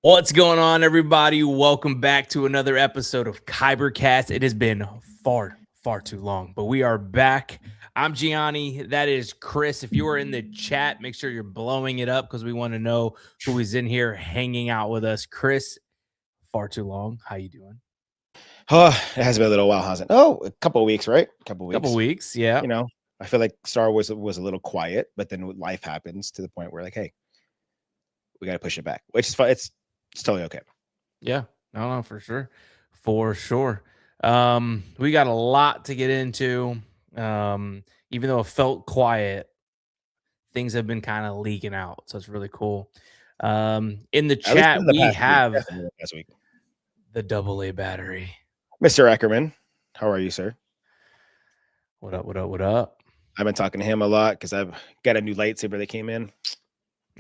What's going on, everybody? Welcome back to another episode of Kyber Cast. It has been far too long, but we are back. I'm Gianni. That is Chris. If you are in the chat, make sure you're blowing it up because we want to know who is in here hanging out with us. Chris, far too long. How you doing? Oh, it has been a little while, hasn't it? Oh, a couple of weeks, right? A couple of weeks, yeah. You know, I feel like Star Wars was a little quiet, but then life happens to the point where, like, hey, we got to push it back, which is fine. It's totally okay. Yeah, no, for sure. We got a lot to get into. Even though it felt quiet, things have been kind of leaking out, so it's really cool. In the chat, we have the AA battery. Mr. Ackerman, how are you, sir? What up? I've been talking to him a lot because I've got a new lightsaber that came in.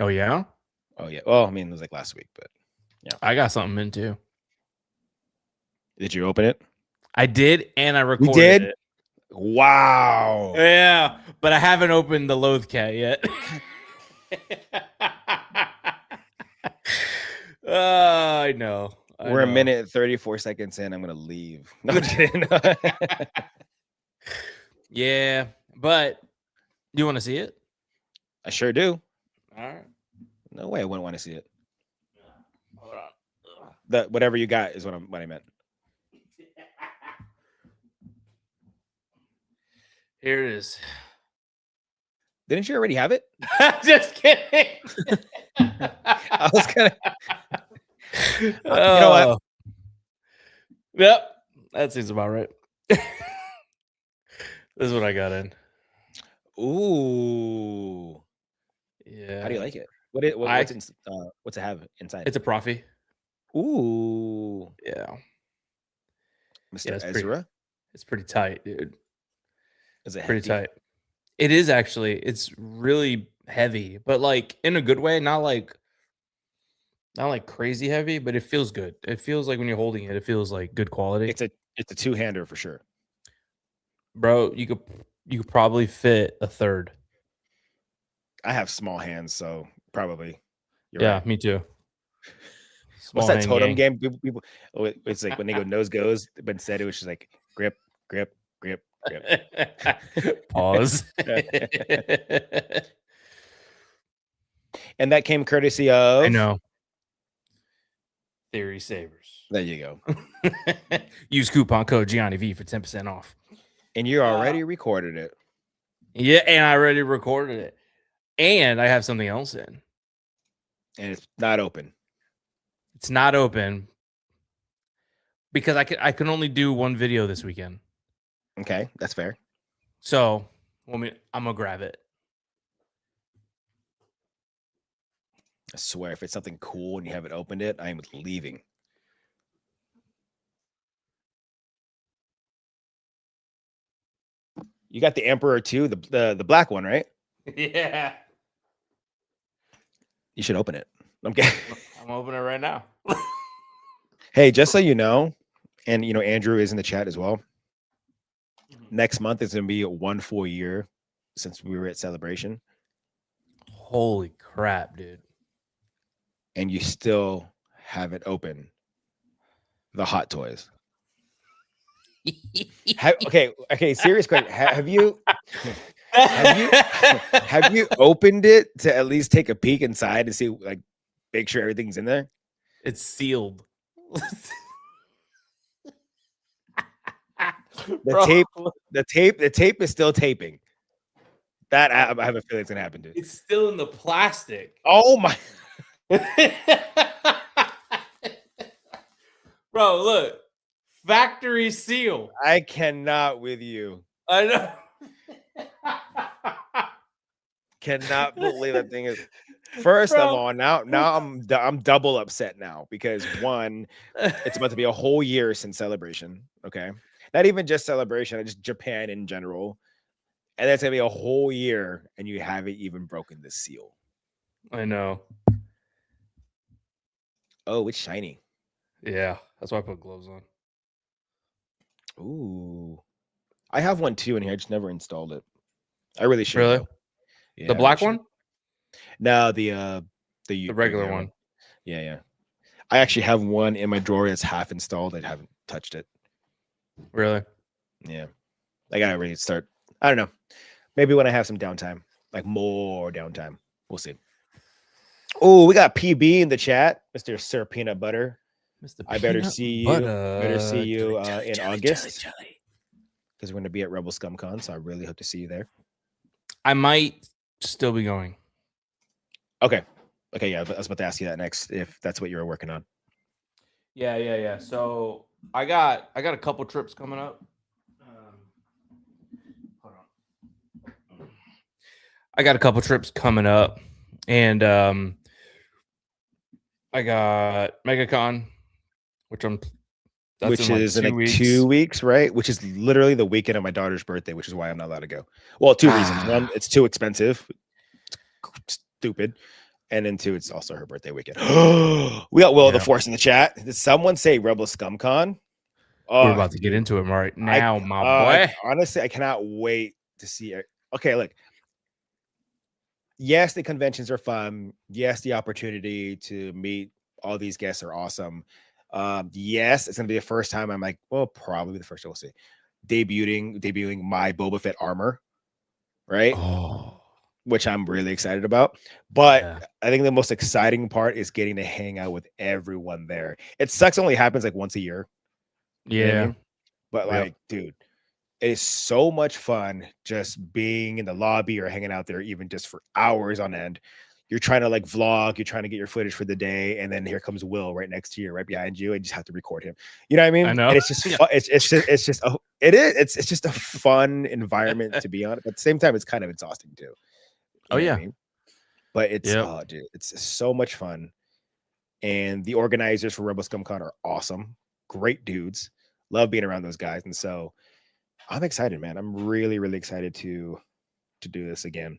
Oh, yeah? Oh, yeah. Well, I mean, it was like last week, but yeah. I got something in too. Did you open it? I did, and I recorded it. Wow. Yeah, but I haven't opened the Loath Cat yet. I know. We're a minute and 34 seconds in. I'm going to leave. No, I'm kidding. Yeah, but do you want to see it? I sure do. All right. No way I wouldn't want to see it. Hold on. Whatever you got is what I meant. Here it is. Didn't you already have it? Just kidding. I was gonna. You know what? Yep, that seems about right. This is what I got in. Ooh. Yeah. How do you like it? What's it have inside? It's a Profi. Ooh. Yeah. Mr. Ezra? It's pretty tight, dude. Is it pretty tight? It is actually. It's really heavy, but like in a good way, not like crazy heavy, but it feels good. It feels like when you're holding it, it feels like good quality. It's a two-hander for sure. Bro, you could probably fit a third. I have small hands, so probably. Yeah, right. Me too. What's that totem game? People, it's like when they go nose goes, but instead it was just like grip. Pause. And that came courtesy of, I know, Theory Sabers. There you go. Use coupon code Gianni V for 10% off. And you already recorded it. Yeah, and I already recorded it. And I have something else in. And it's not open. It's not open because I can only do one video this weekend. Okay, that's fair. So, I'm gonna grab it. I swear, if it's something cool and you haven't opened it, I am leaving. You got the Emperor too, the black one, right? Yeah. You should open it. I'm kidding. I'm opening it right now. Hey, just so you know, and you know, Andrew is in the chat as well. Next month is going to be 1 full year since we were at Celebration. Holy crap, dude. And you still haven't opened the Hot Toys. Okay, serious question. Have you opened it to at least take a peek inside to see, like, make sure everything's in there? It's sealed. The tape is still taping. That I have a feeling it's gonna happen, dude. It's still in the plastic. Oh my. Bro, look. Factory seal. I cannot with you. I know. Cannot believe that thing is. First of all, now I'm double upset now because one, it's about to be a whole year since Celebration. Okay, not even just Celebration, just Japan in general, and that's gonna be a whole year, and you haven't even broken the seal. I know. Oh, it's shiny. Yeah, that's why I put gloves on. Ooh, I have one too in here. I just never installed it. I really should. Really? The black one? No, the regular one. Yeah. I actually have one in my drawer that's half installed. I haven't touched it. Really? Yeah. I gotta really start. I don't know. Maybe when I have some downtime, like more downtime. We'll see. Oh, we got PB in the chat, Mr. Sir Peanut Butter. Mr. I better Peanut see you. Butter. Better see you Jelly, in jelly, August jelly. because we're gonna be at Rebel Scum Con. So I really hope to see you there. I might still be going. Okay. Okay. Yeah, I was about to ask you that next. If that's what you were working on. Yeah. So I got a couple trips coming up. Hold on. I got a couple trips coming up, and I got Megacon, which that's Which in like is in 2 like weeks. 2 weeks, right? Which is literally the weekend of my daughter's birthday, which is why I'm not allowed to go. Well, two reasons. One, it's too expensive. It's stupid. And then two, it's also her birthday weekend. We got Will of the Force in the chat. Did someone say Rebel Scum Con? We're about to get into it right now, my boy. Honestly, I cannot wait to see it. Okay, look. Yes, the conventions are fun. Yes, the opportunity to meet all these guests are awesome. Yes, it's gonna be the first time I'm like, well, probably the first time we'll see debuting my Boba Fett armor, right? Oh, Which I'm really excited about. But yeah. I think the most exciting part is getting to hang out with everyone there. It sucks, only happens like once a year. You know what I mean? But like, dude, it is so much fun just being in the lobby or hanging out there, even just for hours on end. You're trying to like vlog, you're trying to get your footage for the day, and then here comes Will right next to you, right behind you, and you just have to record him. You know what I mean? I know. And it's just fun. It's just a fun environment to be on. But at the same time, it's kind of exhausting too. You know what I mean? But it's oh, dude, it's so much fun. And the organizers for Rebel Scum Con are awesome, great dudes. Love being around those guys, and so I'm excited, man. I'm really, really excited to do this again.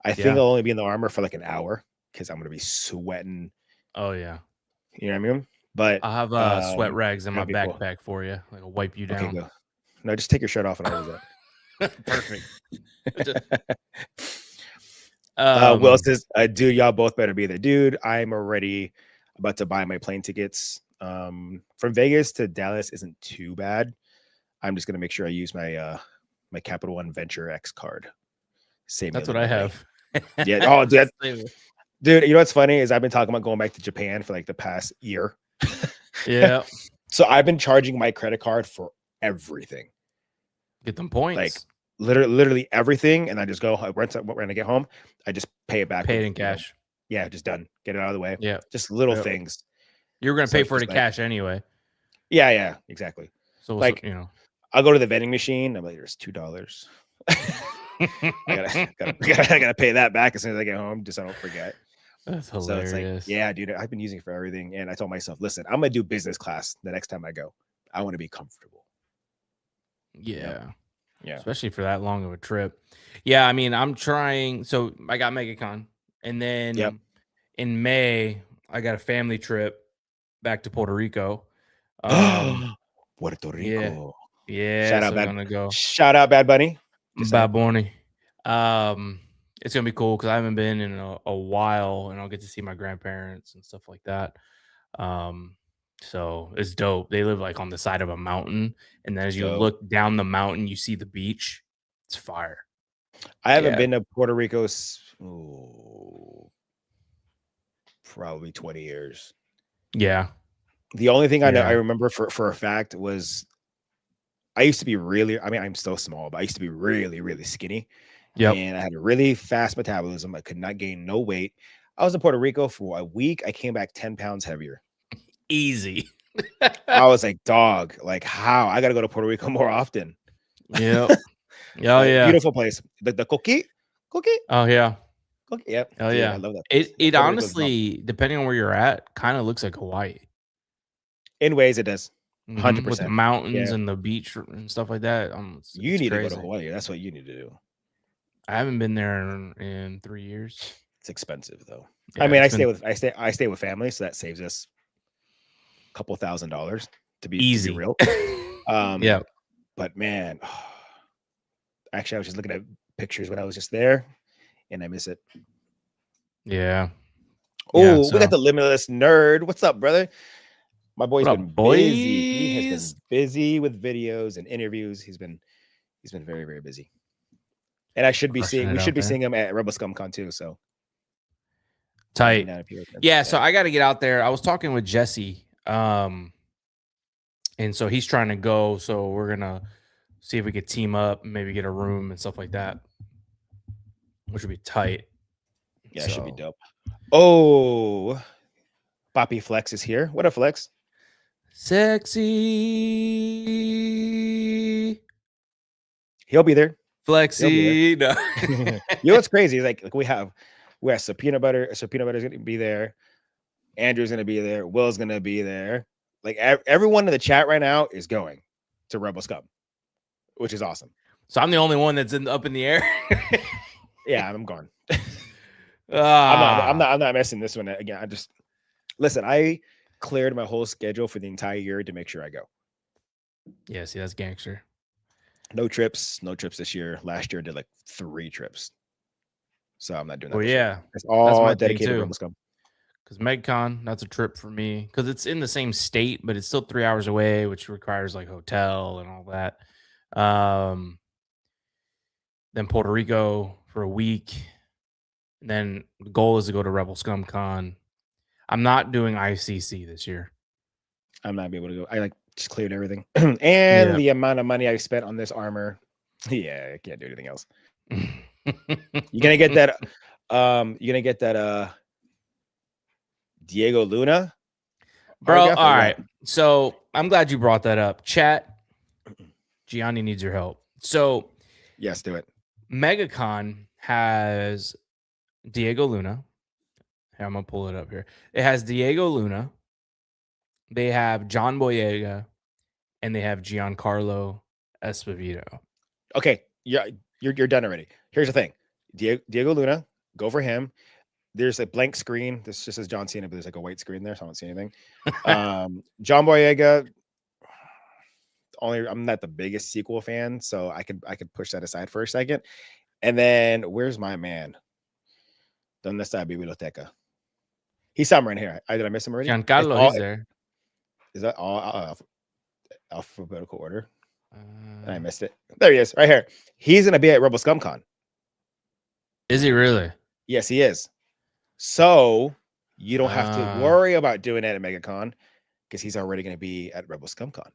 I think I'll only be in the armor for like an hour because I'm gonna be sweating. Oh yeah. You know what I mean? But I'll have sweat rags in my that'd be cool. backpack for you. Like I'll wipe you Okay, down. go. No, just take your shirt off and I'll use that. Perfect. Will says, dude, y'all both better be there. Dude, I'm already about to buy my plane tickets. From Vegas to Dallas isn't too bad. I'm just gonna make sure I use my my Capital One Venture X card. Save That's what I have. Yeah. Oh, dude, you know what's funny is I've been talking about going back to Japan for like the past year. Yeah. So I've been charging my credit card for everything. Get them points. Like literally everything. And I just go when I get home, I just pay it back. Pay it in cash. Yeah, just done. Get it out of the way. Yeah. Just little things. You're gonna pay for it in cash anyway. Yeah, exactly. So like, you know, I'll go to the vending machine. I'm like, there's $2. I gotta pay that back as soon as I get home, just so I don't forget. That's hilarious. So it's like, yeah, dude, I've been using it for everything. And I told myself, listen, I'm gonna do business class the next time I go. I want to be comfortable. Yeah. Yeah. Especially for that long of a trip. Yeah, I mean, I'm trying. So I got Megacon, and then in May, I got a family trip back to Puerto Rico. Puerto Rico. Yeah. Shout out, gonna go. Shout out, Bad Bunny. Bad Bunny. It's gonna be cool because I haven't been in a while, and I'll get to see my grandparents and stuff like that. So it's dope. They live like on the side of a mountain, and then as you look down the mountain, you see the beach. It's fire. I haven't been to Puerto Rico probably 20 years. Yeah. The only thing I remember for a fact was I used to be I'm still small, but I used to be really, really skinny. Yeah. And I had a really fast metabolism. I could not gain no weight. I was in Puerto Rico for a week. I came back 10 pounds heavier. Easy. I was like, dog, like how? I got to go to Puerto Rico more often. Yeah. Yeah. Beautiful place. The coqui. Oh, yeah. Coqui. Yep. Oh, dude, yeah. I love that. It honestly, depending on where you're at, kind of looks like Hawaii. In ways, it does. 100%. With the mountains and the beach and stuff like that. You need to go to Hawaii. That's what you need to do. I haven't been there in 3 years. It's expensive though. Yeah, I mean, I stay with family, so that saves us a couple $1,000 to be easy, real. Yeah. But man, actually, I was just looking at pictures when I was just there, and I miss it. Yeah. Oh, we So got the Limitless Nerd. What's up, brother? My boy's what been up, busy. He has boys? been busy with videos and interviews. He's been very, very busy. And I should be Crushing seeing it we out should be there. seeing him at Rebel ScumCon too. So mark him Tight. down if you can. Yeah, so I got to get out there. I was talking with Jesse, and so he's trying to go. So we're gonna see if we could team up, and maybe get a room and stuff like that, which would be tight. Yeah, it should be So dope. Oh, Poppy Flex is here. What a flex. sexy, He'll be there. He'll be flexy. No. there. You know what's crazy? Like we have so peanut butter. So peanut butter is gonna be there. Andrew's gonna be there. Will's gonna be there. Like everyone in the chat right now is going to Rebel Scum, which is awesome. So I'm the only one that's up in the air. Yeah, I'm gone. Ah, I'm not messing this one again. I just listen. I cleared my whole schedule for the entire year to make sure I go. yeah, see, that's gangster. No trips this year. Last year I did like 3 trips, so I'm not doing that. Well, this year. yeah, It's all that's my thing dedicated to too. Rebel Scum. Because Megacon, that's a trip for me. Because it's in the same state, but it's still 3 hours away, which requires like hotel and all that. Then Puerto Rico for a week. And then the goal is to go to Rebel Scum Con. I'm not doing ICC this year. I'm not be able to go. I like just cleared everything, and the amount of money I spent on this armor. Yeah, I can't do anything else. You're gonna get that. You're gonna get that. Diego Luna, bro. All right. So I'm glad you brought that up. Chat. Gianni needs your help. So yes, do it. Megacon has Diego Luna. Here, I'm gonna pull it up here. It has Diego Luna. They have John Boyega, and they have Giancarlo Esposito. Okay, yeah, you're done already. Here's the thing: Diego Luna, go for him. There's a blank screen. This just says John Cena, but there's like a white screen there, so I don't see anything. John Boyega. I'm not the biggest sequel fan, so I could push that aside for a second. And then where's my man? Donde está biblioteca? He's somewhere in here. Did I miss him already? Giancarlo is there. Is that all alphabetical order? And I missed it. There he is, right here. He's gonna be at Rebel ScumCon. Is he really? Yes, he is. So you don't have to worry about doing it at MegaCon because he's already gonna be at Rebel ScumCon.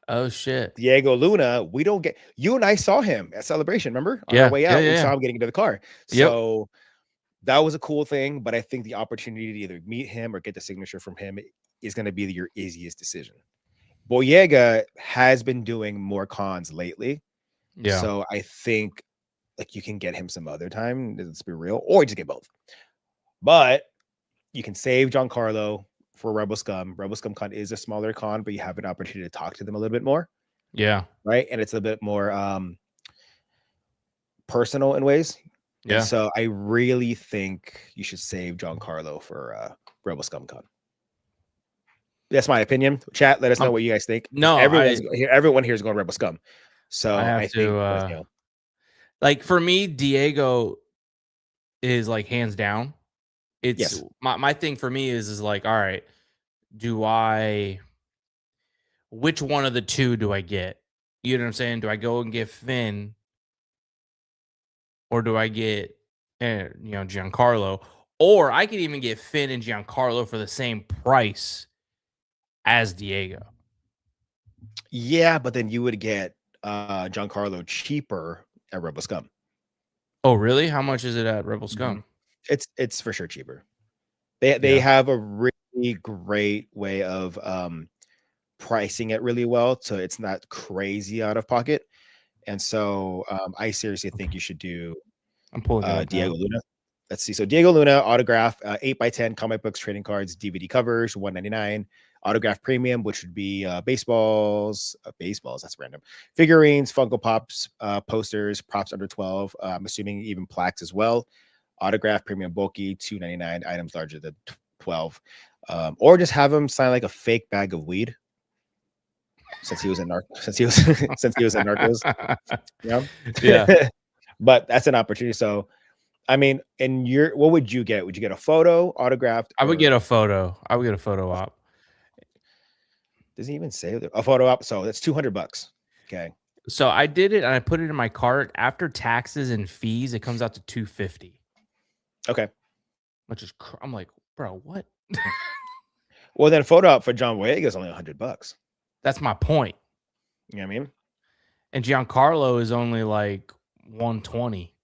Oh shit. Diego Luna, we don't get you and I saw him at Celebration, remember? On our way out, we saw him getting into the car. So that was a cool thing, but I think the opportunity to either meet him or get the signature from him is going to be your easiest decision. Boyega has been doing more cons lately. Yeah. So I think like you can get him some other time, let's be real, or just get both. But you can save Giancarlo for Rebel Scum. Rebel Scum Con is a smaller con, but you have an opportunity to talk to them a little bit more. Yeah. Right. And it's a bit more personal in ways. Yeah. And so I really think you should save Giancarlo for Rebel Scum Con. That's my opinion. Chat, let us know what you guys think. No, everyone here is going Rebel Scum. So I think like for me, Diego is like hands down. It's my thing for me is like, all right, which one of the two do I get? You know what I'm saying? Do I go and get Finn, or do I get Giancarlo? Or I could even get Finn and Giancarlo for the same price as Diego. Yeah, but then you would get Giancarlo cheaper at Rebel Scum. Oh, really? How much is it at Rebel Scum? It's for sure cheaper. They have a really great way of pricing it really well, so it's not crazy out of pocket. And so I seriously think you should do I'm pulling Diego Luna. Let's see. So Diego Luna autograph 8x10 comic books, trading cards, DVD covers, $199. Autograph premium, which would be baseballs. That's random. Figurines, Funko Pops, posters, props under 12. I'm assuming even plaques as well. Autograph premium bulky, $299. Items larger than 12. Or just have him sign like a fake bag of weed. Since he was in Narcos. Yeah. But that's an opportunity. So I mean, what would you get? Would you get a photo, autographed, I would get or a photo. I would get a photo op. does he even say a photo op? So that's $200. Okay. So I did it and I put it in my cart. After taxes and fees, it comes out to $250. Okay. Which is I'm like, bro, what? Well, then photo op for John Boyega is only $100. That's my point. You know what I mean? And Giancarlo is only like 120.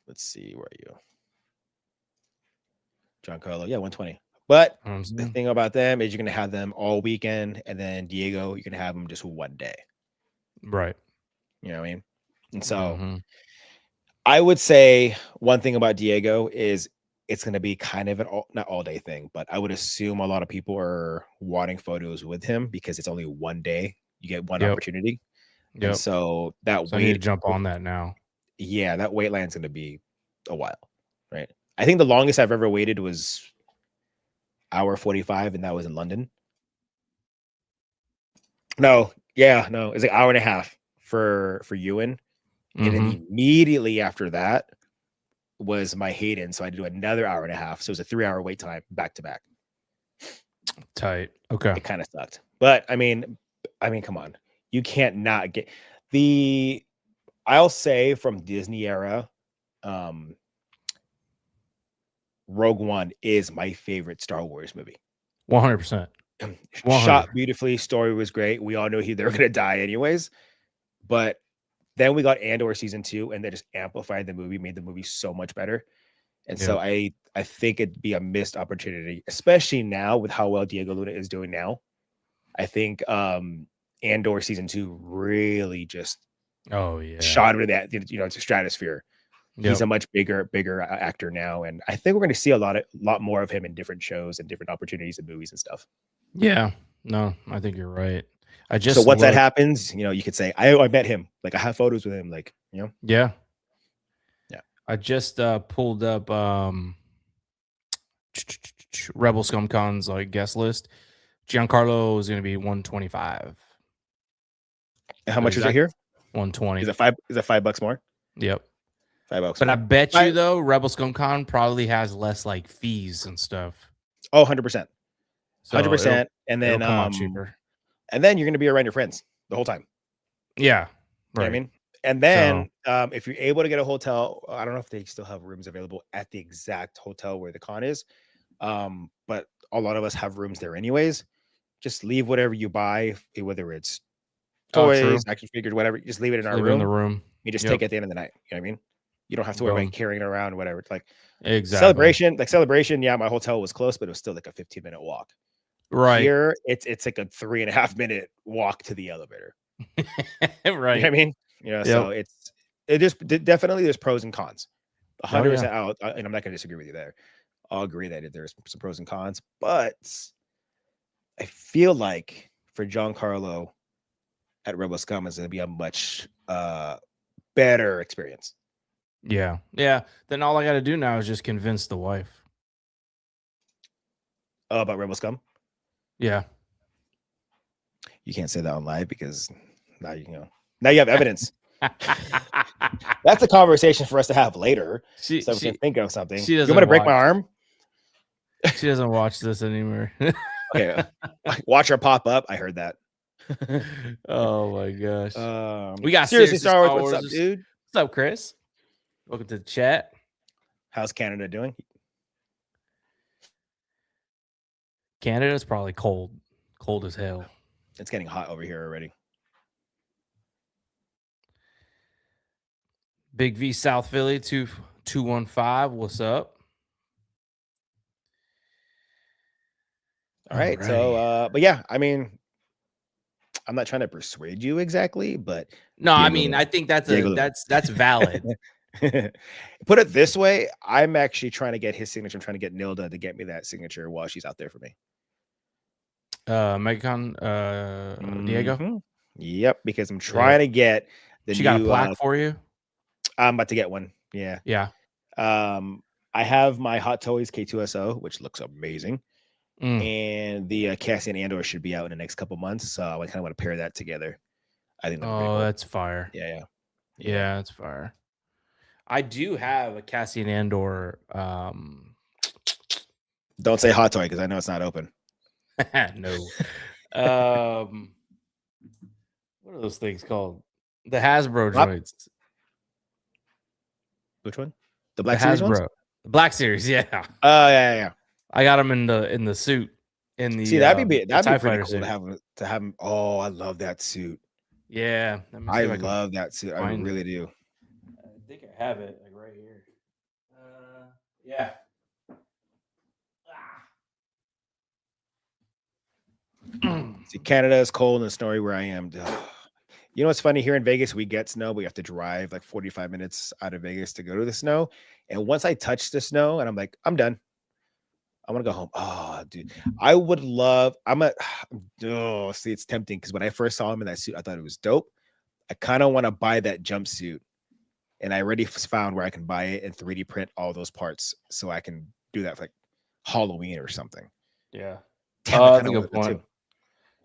Let's see, where are you? Giancarlo, yeah, 120. But the thing about them is you're gonna have them all weekend, and then Diego, you can have them just one day. Right. You know what I mean? And so I would say one thing about Diego is it's going to be kind of not all day thing, but I would assume a lot of people are wanting photos with him because it's only one day. You get one opportunity. And so I need to jump on that now. Yeah, that wait line's going to be a while, right? I think the longest I've ever waited was hour 45, and that was in London. No, it's like hour and a half for Ewan. And then immediately after that was my Hayden. So I had to do another hour and a half. So it was a 3-hour wait time back to back. Tight. Okay. It kind of sucked. But I mean, come on. You can't not get I'll say from Disney era, Rogue One is my favorite Star Wars movie. 100%. Shot beautifully. Story was great. We all knew they were going to die anyways. But then we got Andor season 2, and they just amplified the movie, made the movie so much better. And so I think it'd be a missed opportunity, especially now with how well Diego Luna is doing now. I think Andor season 2 really just shot him to that, to stratosphere. He's a much bigger actor now, and I think we're going to see a lot more of him in different shows and different opportunities and movies and stuff. Yeah, no, I think you're right. So once that happens, you could say, I met him. Like, I have photos with him. Like, Yeah. I just pulled up Rebel ScumCon's like guest list. Giancarlo is going to be 125. How much is it here? 120. Is it $5 more? Yep. $5. But I bet you though, Rebel ScumCon probably has less like fees and stuff. Oh, 100%. 100%. And then come out cheaper. And then you're going to be around your friends the whole time. Yeah. Right. You know what I mean? And then if you're able to get a hotel, I don't know if they still have rooms available at the exact hotel where the con is. But a lot of us have rooms there anyways. Just leave whatever you buy, whether it's toys, action figures, whatever, just leave it in our room. In the room. You just take it at the end of the night. You know what I mean? You don't have to worry about carrying it around or whatever. It's like celebration. Yeah, my hotel was close, but it was still like a 15-minute walk. Right. Here, it's like a 3.5-minute walk to the elevator. Right. You know what I mean? So it just definitely there's pros and cons. 100% out, and I'm not going to disagree with you there. I'll agree that there's some pros and cons, but I feel like for Giancarlo at Rebel Scum is going to be a much better experience. Yeah. Then all I got to do now is just convince the wife. About Rebel Scum? Yeah. You can't say that on live because now you have evidence. That's a conversation for us to have later. So we can think of something. You want to break my arm? She doesn't watch this anymore. Okay. Watch her pop up. I heard that. Oh my gosh. We got seriously Star Wars. What's up, dude? What's up, Chris? Welcome to the chat. How's Canada doing? Canada's probably cold as hell. It's getting hot over here already. Big V South Philly 215. What's up? All right. So but yeah, I mean, I'm not trying to persuade you exactly, but no, I mean, I think that's valid. Put it this way, I'm actually trying to get his signature. I'm trying to get Nilda to get me that signature while she's out there for me. Megacon, Diego. Yep, because I'm trying to get the she got a plaque for you. I'm about to get one. Yeah. I have my Hot Toys K2SO, which looks amazing. And the Cassian Andor should be out in the next couple months. So I kind of want to pair that together. I think that's cool. That's fire. Yeah, that's fire. I do have a Cassian Andor. Don't say hot toy because I know it's not open. No. What are those things called? The Hasbro What? joints. Which one? The The Black Series ones? Hasbro. The Black Series, yeah. Oh yeah. I got them in the suit. In See, the that'd be TIE pretty fighter cool suit. to have him. Oh, I love that suit. Yeah. Let me see I if I can love that suit. I find really it. do. I think I have it like right here. Yeah. See, Canada is cold and snowy where I am. You know what's funny? Here in Vegas, we get snow, but we have to drive like 45 minutes out of Vegas to go to the snow. And once I touch the snow, and I'm like, I'm done. I want to go home. Oh, dude, I would love. Oh, see, it's tempting because when I first saw him in that suit, I thought it was dope. I kind of want to buy that jumpsuit, and I already found where I can buy it and 3D print all those parts, so I can do that for like Halloween or something. Yeah. Damn, I That's kind a of good want to point. too.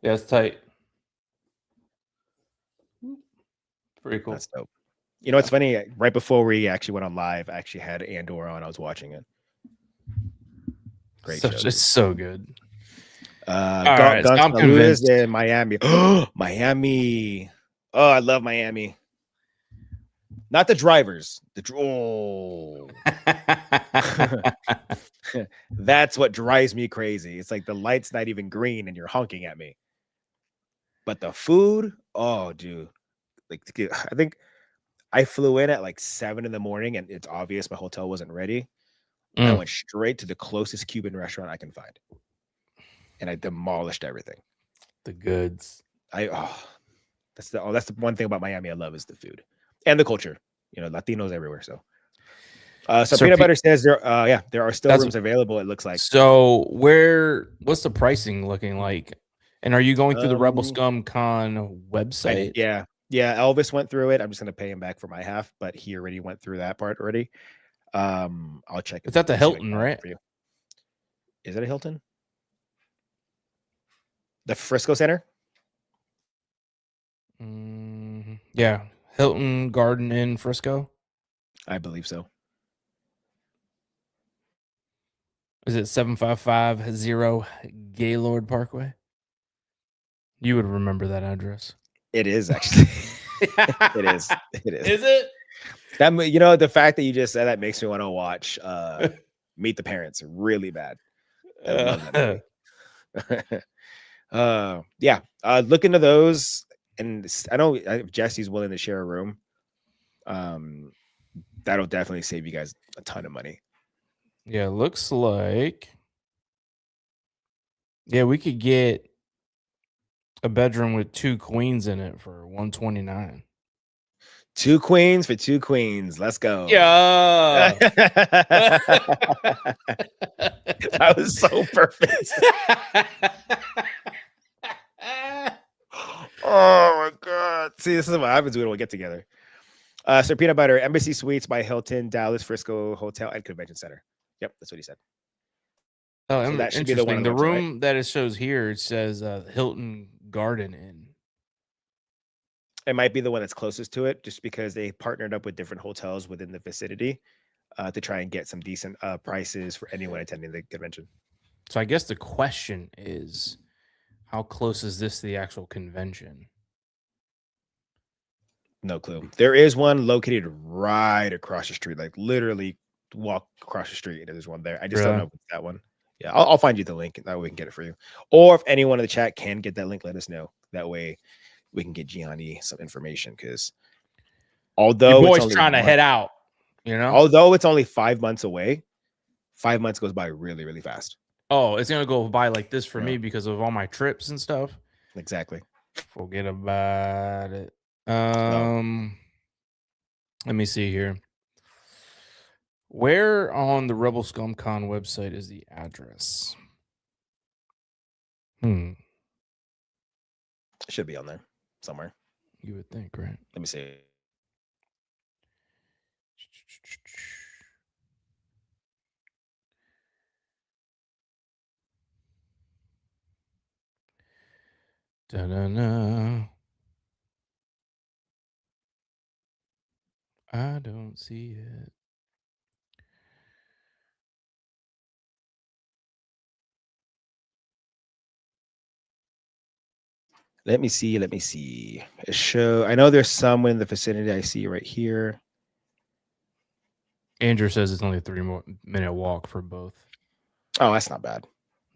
Yeah, it's tight. Pretty cool. That's dope. You know what's funny? Right before we actually went on live, I actually had Andor on. I was watching it. Great show. It's so good. All right, so I'm convinced. in Miami. Miami. Oh, I love Miami. Not the drivers. That's what drives me crazy. It's like the light's not even green and you're honking at me. But the food, oh, dude. Like, I think I flew in at like 7 in the morning and it's obvious my hotel wasn't ready. And I went straight to the closest Cuban restaurant I can find. And I demolished everything. The goods. That's the one thing about Miami I love is the food and the culture. You know, Latinos everywhere. So Peanut Butter says there are still rooms available, it looks like. So what's the pricing looking like? And are you going through the Rebel Scum Con website? Yeah. Elvis went through it. I'm just gonna pay him back for my half, but he already went through that part already. I'll check. It's at the Hilton, right? For you. Is it a Hilton? The Frisco Center? Yeah, Hilton Garden Inn, Frisco. I believe so. Is it 7550 Gaylord Parkway? You would remember that address. It is actually. It is. Is it? That, you know, the fact that you just said that makes me want to watch Meet the Parents really bad. I love that movie. Yeah. Look into those, and I know if Jesse's willing to share a room, that'll definitely save you guys a ton of money. Yeah, looks like. Yeah, we could get a bedroom with 2 queens in it for $129. 2 queens for 2 queens. Let's go. Yeah. That was so perfect. Oh my god. See, this is what happens when we get together. So Peanut Butter, Embassy Suites by Hilton, Dallas Frisco Hotel and Convention Center. Yep, that's what he said. Oh, so that should be the one. The room that it shows here, it says Hilton Garden Inn. It might be the one that's closest to it, just because they partnered up with different hotels within the vicinity to try and get some decent prices for anyone attending the convention. So I guess the question is, how close is this to the actual convention? No clue. There is one located right across the street, like literally walk across the street, and there's one there. I just don't know if it's that one. Yeah, I'll find you the link. That way we can get it for you. Or if anyone in the chat can get that link, let us know. That way we can get Gianni some information. Because although your boy's trying to head out, you know, although it's only 5 months away, 5 months goes by really, really fast. Oh, it's gonna go by like this for me because of all my trips and stuff. Exactly. Forget about it. Let me see here. Where on the Rebel Scum Con website is the address? It should be on there somewhere. You would think, right? Let me see. Da-da-da. I don't see it. Let me see. Let me see. Show. I know there's some in the vicinity. I see right here. Andrew says it's only a 3-minute walk for both. Oh, that's not bad.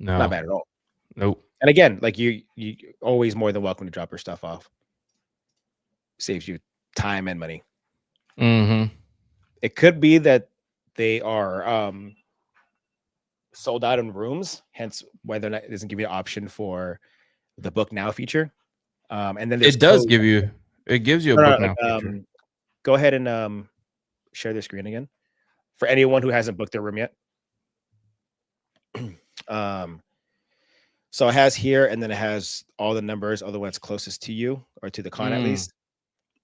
No, Not bad at all. Nope. And again, like you always more than welcome to drop your stuff off. Saves you time and money. Mm-hmm. It could be that they are sold out in rooms, hence why they're not, it doesn't give you an option for the book now feature. And then there's It does code. give you. It gives you a book now feature. Go ahead and share the screen again for anyone who hasn't booked their room yet. So it has here, and then it has all the numbers, all the ones closest to you or to the con at least.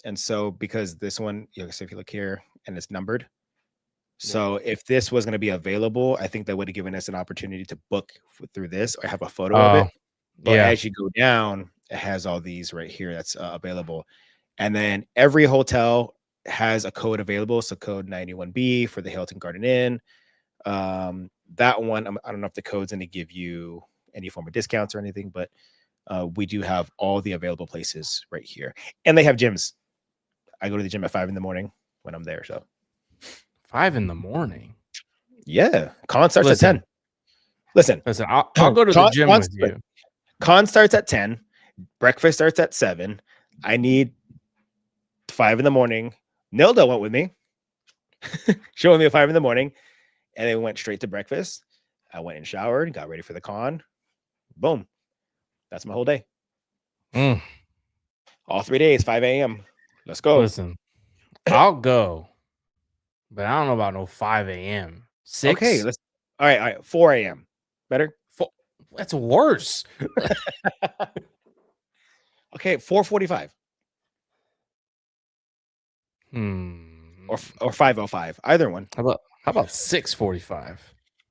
And so because this one, so if you look here and it's numbered. So if this was going to be available, I think that would have given us an opportunity to book through this or have a photo of it. But as you go down, it has all these right here that's available. And then every hotel has a code available. So code 91B for the Hilton Garden Inn. That one, I don't know if the code's going to give you any form of discounts or anything, but we do have all the available places right here. And they have gyms. I go to the gym at 5 in the morning when I'm there. So 5 in the morning. Yeah. Con starts at 10. Listen, I'll go to the gym with you. Con starts at 10. Breakfast starts at 7. I need 5 in the morning. Nilda went with me. She went with me at 5 in the morning. And then we went straight to breakfast. I went and showered, got ready for the con. Boom. That's my whole day. All 3 days, 5 a.m. Let's go. Listen, I'll go. But I don't know about no 5 a.m. 6? Okay, let's all right. 4 a.m. Better? That's worse. Okay, 4:45. Or 5:05. Either one. How about 6:45?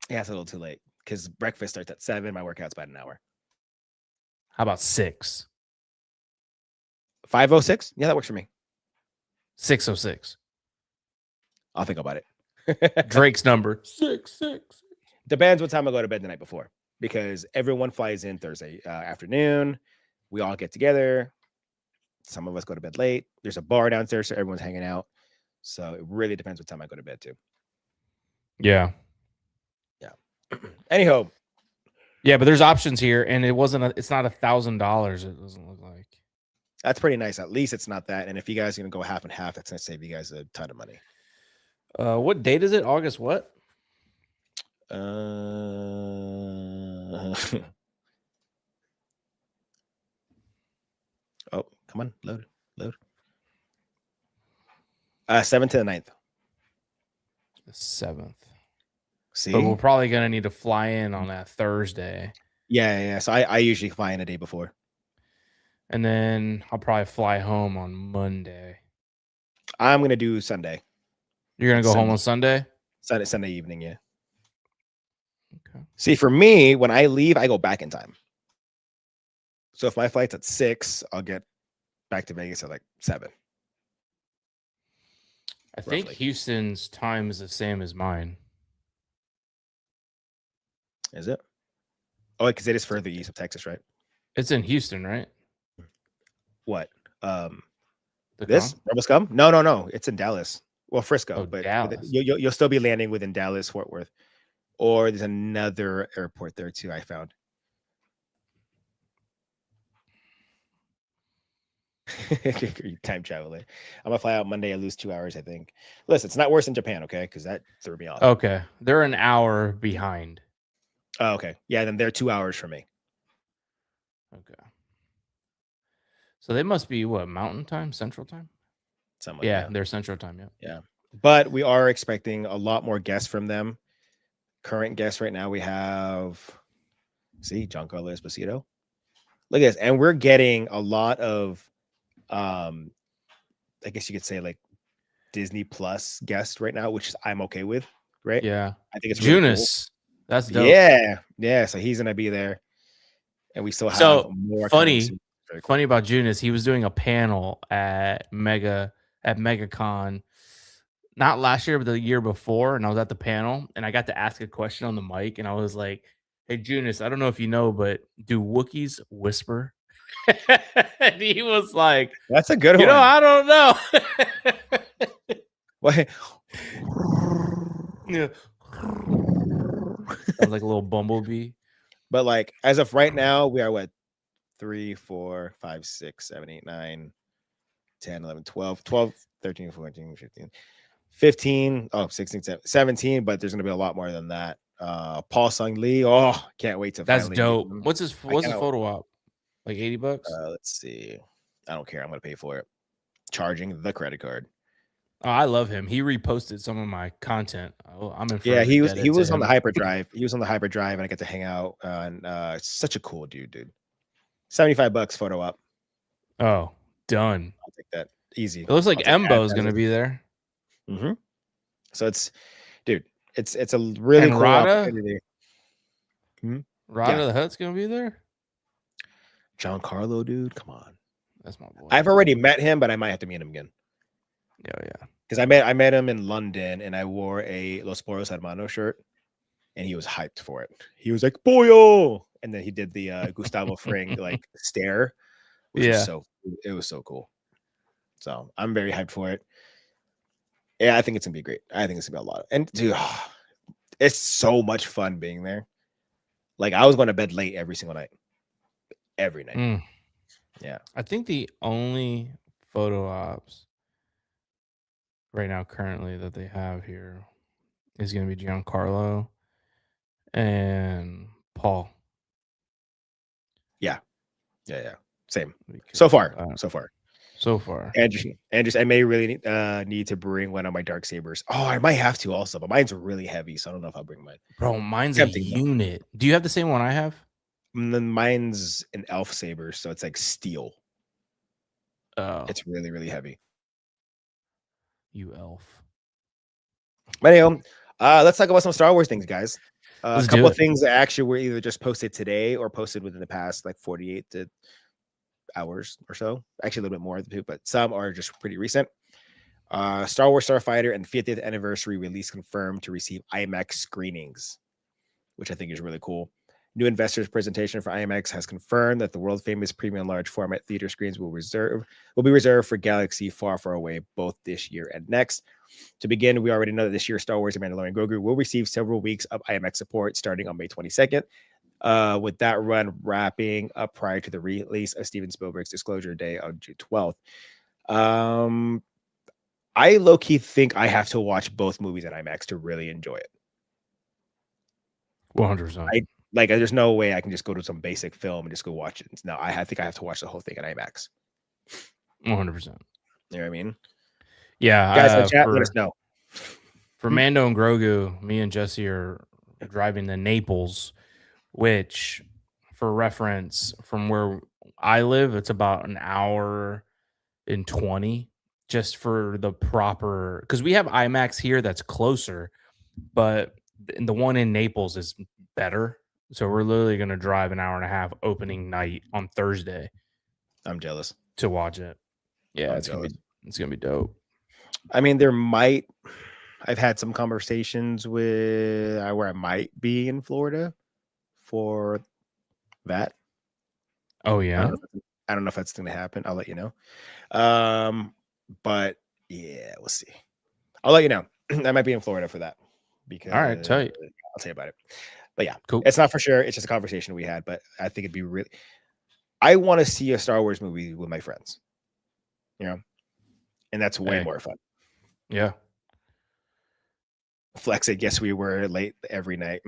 Yeah, it's a little too late because breakfast starts at 7. My workout's about an hour. How about 6? 5:06? Yeah, that works for me. 6:06. I'll think about it. Drake's number. 6. Depends what time I go to bed the night before, because everyone flies in Thursday afternoon. We all get together. Some of us go to bed late. There's a bar downstairs, so everyone's hanging out. So it really depends what time I go to bed too. Yeah. Anyhow. Yeah, but there's options here, and it's not $1,000. It doesn't look like. That's pretty nice. At least it's not that. And if you guys are gonna go half and half, that's gonna save you guys a ton of money. What date is it? August what? Oh, come on, load. 7th to the 9th. The 7th. See, but we're probably gonna need to fly in on that Thursday. Yeah. So I usually fly in a day before, and then I'll probably fly home on Monday. I'm gonna do Sunday. You're gonna go home on Sunday? Sunday evening, yeah. Okay. See, for me, when I leave, I go back in time. So if my flight's at 6, I'll get back to Vegas at like 7. I think Houston's time is the same as mine. Is it? Oh, because it is further east of Texas, right? It's in Houston, right? What? This Rebel Scum? No. It's in Dallas. Well, Frisco, but Dallas. You'll still be landing within Dallas, Fort Worth, or there's another airport there too. I found. Time traveling. I'm gonna fly out Monday. I lose 2 hours, I think. Listen, it's not worse than Japan, okay? Because that threw me off. Okay, they're an hour behind. Oh, okay. Yeah, then they're 2 hours from me. Okay. So they must be what, Mountain Time, Central Time? Something like that. They're Central Time. Yeah. But we are expecting a lot more guests from them. Current guests right now, we have, Giancarlo Esposito. Look at this. And we're getting a lot of, I guess you could say like Disney Plus guests right now, which I'm okay with, right? Yeah. I think it's really Junis. Cool. That's dope. Yeah. So he's going to be there. And we still have more. Funny cool. about Junis, he was doing a panel at Megacon not last year, but the year before, and I was at the panel, and I got to ask a question on the mic, and I was like, "Hey, Junus, I don't know if you know, but do Wookiees whisper?" And he was like, That's a good "You know, one. I don't know." Wait. Yeah. Sounds like a little bumblebee. But like as of right now, we are what 3, 4, 5, 6, 7, 8, 9, 10, 11, 12, 12, 13, 14, 15, 15, 16, 17, but there's gonna be a lot more than that. Paul Sung Lee. Oh, can't wait to That's finally meet dope. him. I What's his cannot. photo op? Like $80? Let's see. I don't care. I'm gonna pay for it. Charging the credit card. Oh, I love him. He reposted some of my content. Oh, I'm in Yeah, forever indebted to on the him. hyperdrive. He was on the hyperdrive, and I got to hang out. And such a cool dude. $75 photo op. Oh, done. I'll take that easy. It looks like I'll take Embo's gonna be there. Mm-hmm. So dude, it's a really And cool Rada? opportunity. Rada Yeah. the Hutt's gonna be there? Giancarlo, dude, come on. That's my boy. I've already met him, but I might have to meet him again. Yeah. Because I met him in London, and I wore a Los Poros Hermanos shirt, and he was hyped for it. He was like, "Boyo!" And then he did the Gustavo Fring like stare, which was it was so cool. So I'm very hyped for it. Yeah, I think it's gonna be great. I think it's gonna be a lot. And dude, it's so much fun being there. Like I was going to bed late every single night. Every night. Yeah. I think the only photo ops right now currently that they have here is gonna be Giancarlo and Paul. Yeah. Same. So far. Andrews, I may really need to bring one of my dark sabers. Oh, I might have to also, but mine's really heavy, so I don't know if I'll bring mine. Bro, mine's a unit. Do you have the same one I have? Mine's an elf saber, so it's like steel. Oh, it's really, really heavy. You elf. But anyway, let's talk about some Star Wars things, guys. A couple of it. things that actually were either just posted today or posted within the past like 48 hours or so. Actually, a little bit more, but some are just pretty recent. Star Wars Starfighter and 50th anniversary release confirmed to receive IMAX screenings, which I think is really cool. New investors presentation for IMAX has confirmed that the world famous premium large format theater screens will be reserved for Galaxy Far Far Away both this year and next. To begin, we already know that this year Star Wars and Mandalorian Grogu will receive several weeks of IMAX support starting on May 22nd. With that run wrapping up prior to the release of Steven Spielberg's Disclosure Day on June 12th. I low-key think I have to watch both movies at IMAX to really enjoy it. 100%. There's no way I can just go to some basic film and just go watch it. No, I think I have to watch the whole thing at IMAX. 100%. You know what I mean? Yeah. Guys in the chat, let us know. For Mando and Grogu, me and Jesse are driving to Naples, which, for reference, from where I live, it's about an hour and 20 just for the proper, because we have IMAX here that's closer, but the one in Naples is better. So we're literally going to drive an hour and a half opening night on Thursday. I'm jealous to watch it. Yeah, it's gonna be dope. I mean, I've had some conversations with where I might be in Florida for that. Oh yeah, I don't know if that's going to happen. I'll let you know. But yeah, we'll see. I'll let you know. I might be in Florida for that. Because all right, tight. I'll tell you about it. But yeah, cool. It's not for sure. It's just a conversation we had. But I think it'd be really. I want to see a Star Wars movie with my friends. You know, and that's way more fun. Yeah. Flex it. Guess we were late every night.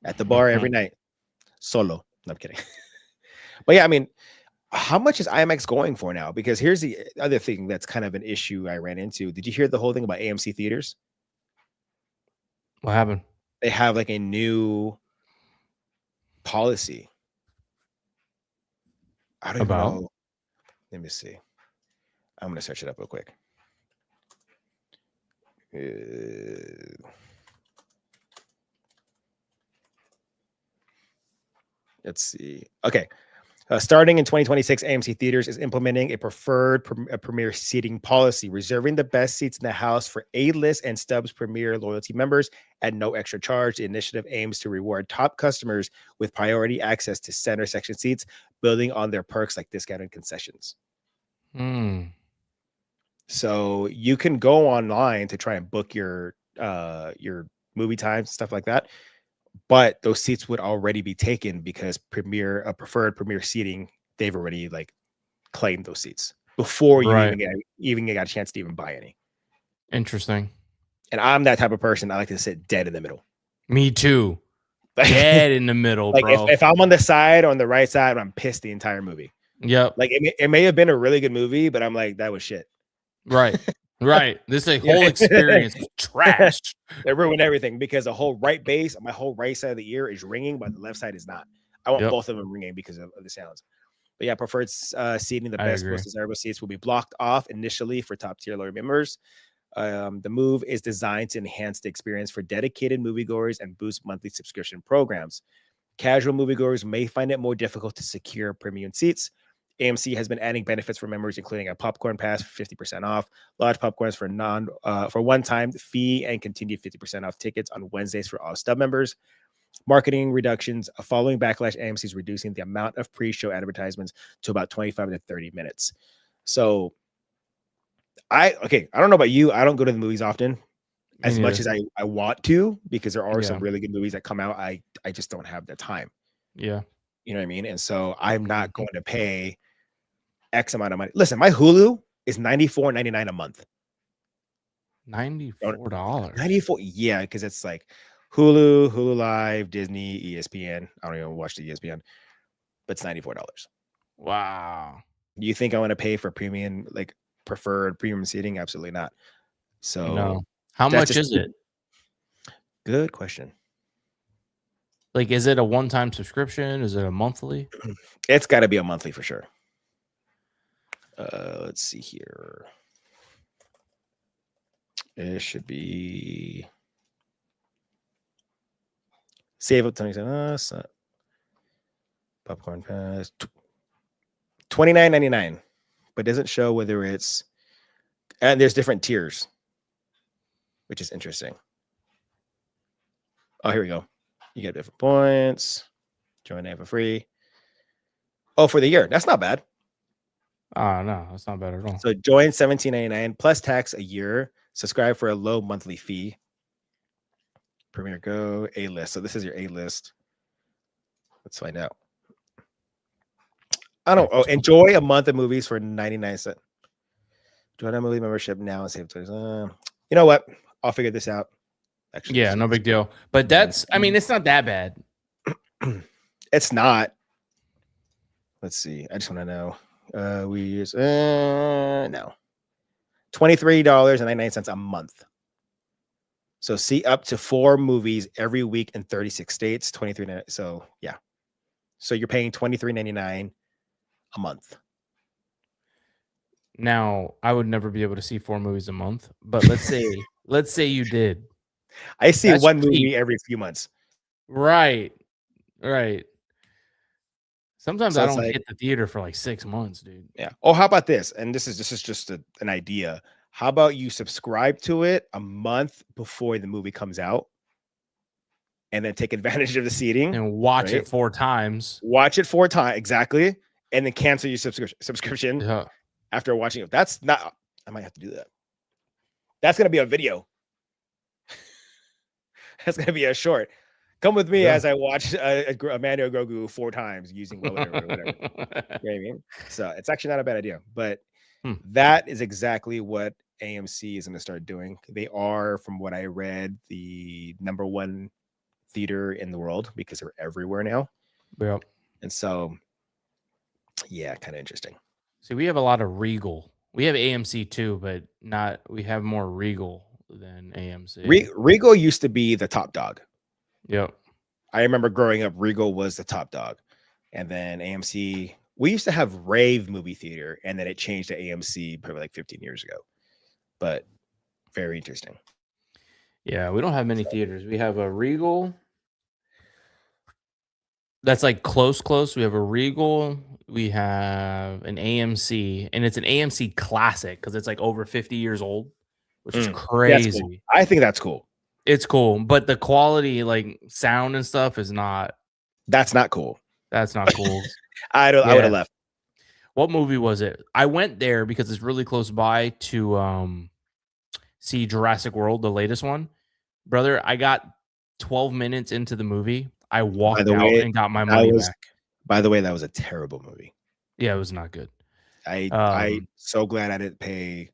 At the bar every night. Solo. No, I'm kidding. But yeah, I mean, how much is IMAX going for now? Because here's the other thing that's kind of an issue I ran into. Did you hear the whole thing about AMC theaters? What happened? They have like a new policy. I don't even know. Let me see. I'm gonna search it up real quick. Let's see. Okay, Starting in 2026, AMC Theaters is implementing a preferred premiere seating policy, reserving the best seats in the house for A-list and Stubs Premier loyalty members at no extra charge. The initiative aims to reward top customers with priority access to center section seats, building on their perks like discounted concessions. So you can go online to try and book your movie times, stuff like that. But those seats would already be taken because preferred premier seating, they've already like claimed those seats before you even got a chance to even buy any. Interesting. And I'm that type of person. I like to sit dead in the middle. Me too. Dead in the middle, like bro. If I'm on the side or on the right side, I'm pissed the entire movie. Yep. Like it may have been a really good movie, but I'm like, that was shit. Right. Right. This whole experience is trash. They ruined everything because the whole right base, my whole right side of the ear is ringing, but the left side is not. I want both of them ringing because of the sounds. But yeah, preferred seating, the best, most desirable seats will be blocked off initially for top tier loyal members. The move is designed to enhance the experience for dedicated moviegoers and boost monthly subscription programs. Casual moviegoers may find it more difficult to secure premium seats. AMC has been adding benefits for members, including a popcorn pass for 50% off, large popcorns for one-time fee, and continued 50% off tickets on Wednesdays for all Stub members. Marketing reductions following backlash. AMC is reducing the amount of pre-show advertisements to about 25 to 30 minutes. So, I don't know about you. I don't go to the movies often as much as I want to because there are some really good movies that come out. I just don't have the time. Yeah. You know what I mean? And so I'm not going to pay X amount of money. Listen, my Hulu is $94.99 a month. $94. 94, yeah, because it's like Hulu Live, Disney, ESPN. I don't even watch the ESPN, but it's $94. Wow. You think I want to pay for premium, like preferred premium seating? Absolutely not. So no. How much is it? Good question. Like, is it a one-time subscription? Is it a monthly? It's got to be a monthly for sure. Let's see here. It should be save up 20 cents. Popcorn pass $29.99, but doesn't show whether it's, and there's different tiers, which is interesting. Oh, here we go. You get different points. Join it for free. Oh, for the year. That's not bad. Oh, no, that's not bad at all. So join $17.99 plus tax a year. Subscribe for a low monthly fee. Premiere Go, A-list. So this is your A-list. Let's find out. I don't. Oh, enjoy a month of movies for 99 cents. Join a movie membership now and save 20. You know what? I'll figure this out. Actually, yeah, no big deal. But that's, I mean, it's not that bad. It's not. Let's see. I just want to know. We use no. $23.99 a month. So see up to 4 movies every week in 36 states. $23. So yeah. So you're paying $23.99 a month. Now, I would never be able to see 4 movies a month, but let's say you did. I see that's one movie every few months. Right. Sometimes so I don't hit the theater for like 6 months, dude. Yeah. Oh, how about this? And this is just an idea. How about you subscribe to it a month before the movie comes out, and then take advantage of the seating and watch it 4 times. Watch it 4 times exactly, and then cancel your subscription after watching it. That's not. I might have to do that. That's gonna be a video. That's gonna be a short. Come with me as I watch Mando Grogu 4 times using whatever. You know what I mean? So it's actually not a bad idea, but that is exactly what AMC is going to start doing. They are, from what I read, the #1 theater in the world because they're everywhere now. Yep. And so, yeah, kind of interesting. See, we have a lot of Regal. We have AMC too, but we have more Regal than AMC. Regal used to be the top dog. Yep. I remember growing up, Regal was the top dog. And then AMC, we used to have Rave movie theater, and then it changed to AMC probably like 15 years ago. But very interesting. Yeah, we don't have many theaters. We have a Regal. That's like close. We have a Regal, we have an AMC, and it's an AMC classic because it's like over 50 years old, which is That's cool. crazy. I think that's cool. It's cool, but the quality, like sound and stuff, is not. That's not cool. That's not cool. I would Yeah. have left. What movie was it? I went there because it's really close by to see Jurassic World, the latest one. Brother, I got 12 minutes into the movie. I By walked the out way, and got my that money was back. by the way, that was a terrible movie. Yeah, it was not good. I so glad I didn't pay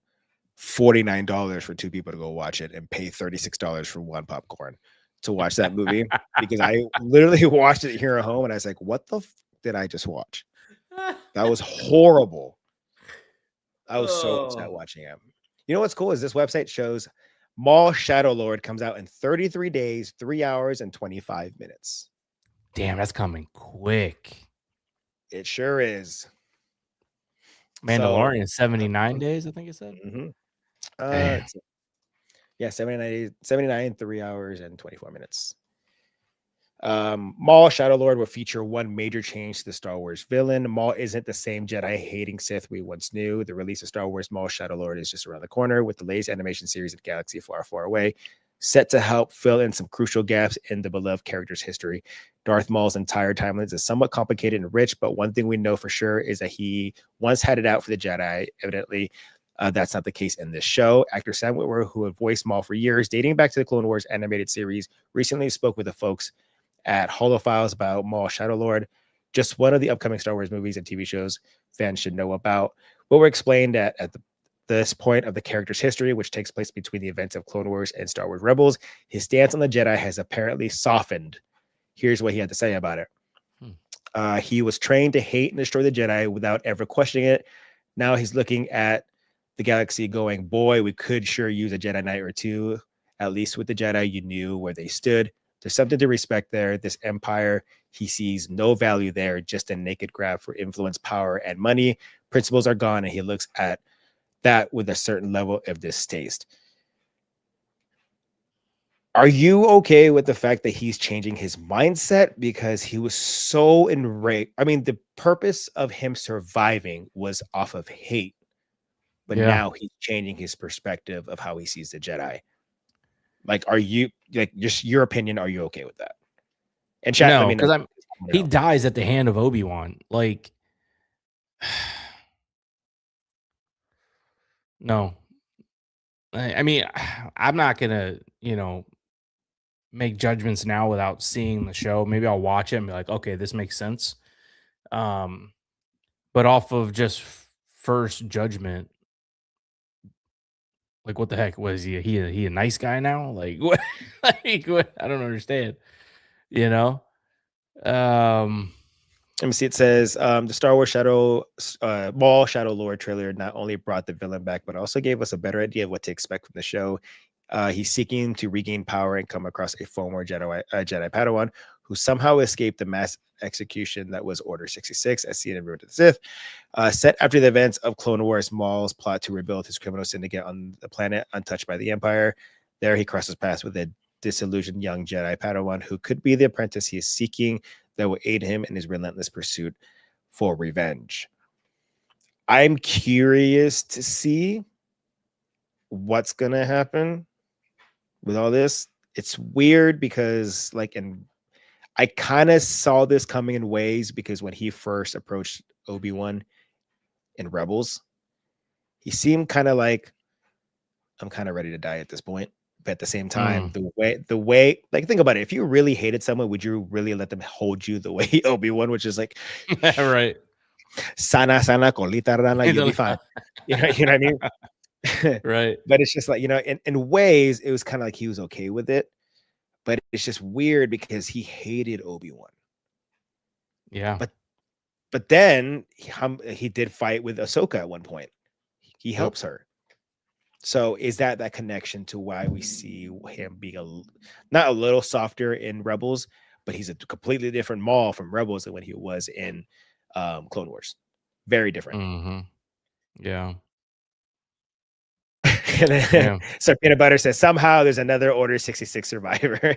$49 for two people to go watch it and pay $36 for one popcorn to watch that movie because I literally watched it here at home and I was like, what the did I just watch? That was horrible. I was so upset watching it. You know what's cool is this website shows Maul Shadow Lord comes out in 33 days, 3 hours, and 25 minutes. Damn, that's coming quick. It sure is. Mandalorian, 79 days, I think it said. Damn. Yeah, 79, 3 hours, and 24 minutes. Maul Shadow Lord will feature one major change to the Star Wars villain. Maul isn't the same Jedi hating Sith we once knew. The release of Star Wars Maul Shadow Lord is just around the corner, with the latest animation series of Galaxy Far, Far Away set to help fill in some crucial gaps in the beloved character's history. Darth Maul's entire timeline is somewhat complicated and rich, but one thing we know for sure is that he once had it out for the Jedi. Evidently, that's not the case in this show. Actor Sam Witwer, who had voiced Maul for years, dating back to the Clone Wars animated series, recently spoke with the folks at Holophiles about Maul Shadow Lord, just one of the upcoming Star Wars movies and TV shows fans should know about. What were explained at this point of the character's history, which takes place between the events of Clone Wars and Star Wars Rebels, his stance on the Jedi has apparently softened. Here's what he had to say about it. He was trained to hate and destroy the Jedi without ever questioning it. Now he's looking at the galaxy going, boy, we could sure use a Jedi Knight or two. At least with the Jedi, you knew where they stood. There's something to respect there. This empire, he sees no value there, just a naked grab for influence, power, and money. Principles are gone, and he looks at that with a certain level of distaste. Are you okay with the fact that he's changing his mindset because he was so enraged? I mean, the purpose of him surviving was off of hate, but now he's changing his perspective of how he sees the Jedi. Like, are you like just your opinion? Are you okay with that? And chat, let me know. Because he dies at the hand of Obi-Wan. Like, no. I mean, I'm not gonna, make judgments now without seeing the show. Maybe I'll watch it and be like, okay, this makes sense. But off of just first judgment, like, what the heck was he? He a nice guy now? Like, what? Like, what? I don't understand. You know. Let me see. It says the Star Wars Maul Shadow Lord trailer not only brought the villain back, but also gave us a better idea of what to expect from the show. He's seeking to regain power and come across a former Jedi Padawan who somehow escaped the mass execution that was Order 66, as seen in Revenge of the Sith. Set after the events of Clone Wars, Maul's plot to rebuild his criminal syndicate on the planet untouched by the Empire. There he crosses paths with a disillusioned young Jedi Padawan who could be the apprentice he is seeking that will aid him in his relentless pursuit for revenge. I'm curious to see what's going to happen with all this. It's weird because I kind of saw this coming in ways because when he first approached Obi-Wan in Rebels, he seemed kind of like, I'm kind of ready to die at this point. But at the same time, the way, like, think about it. If you really hated someone, would you really let them hold you the way Obi-Wan, which is like, right. Sana colita rana, you'll be fine. You know what I mean? Right. But it's just like, in ways, it was kind of like he was okay with it. But it's just weird because he hated Obi-Wan. Yeah. But then he did fight with Ahsoka at one point. He helps her. So is that connection to why we see him being not a little softer in Rebels, but he's a completely different Maul from Rebels than when he was in Clone Wars. Very different. Yeah. So Peanut Butter says somehow there's another Order 66 survivor.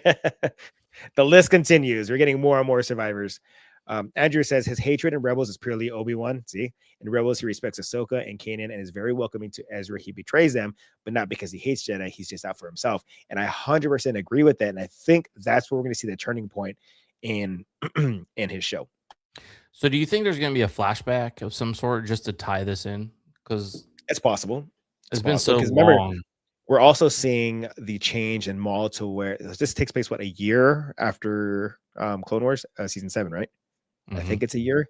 The list continues. We're getting more and more survivors. Andrew says his hatred in Rebels is purely Obi-Wan. See, in Rebels, he respects Ahsoka and Kanan and is very welcoming to Ezra. He betrays them, but not because he hates Jedi. He's just out for himself. And I 100% agree with that. And I think that's where we're going to see the turning point in in his show. So, do you think there's going to be a flashback of some sort just to tie this in? Because it's possible. It's been so long. We're also seeing the change in Maul to where this takes place, what, a year after Clone Wars, season 7, right? I think it's a year.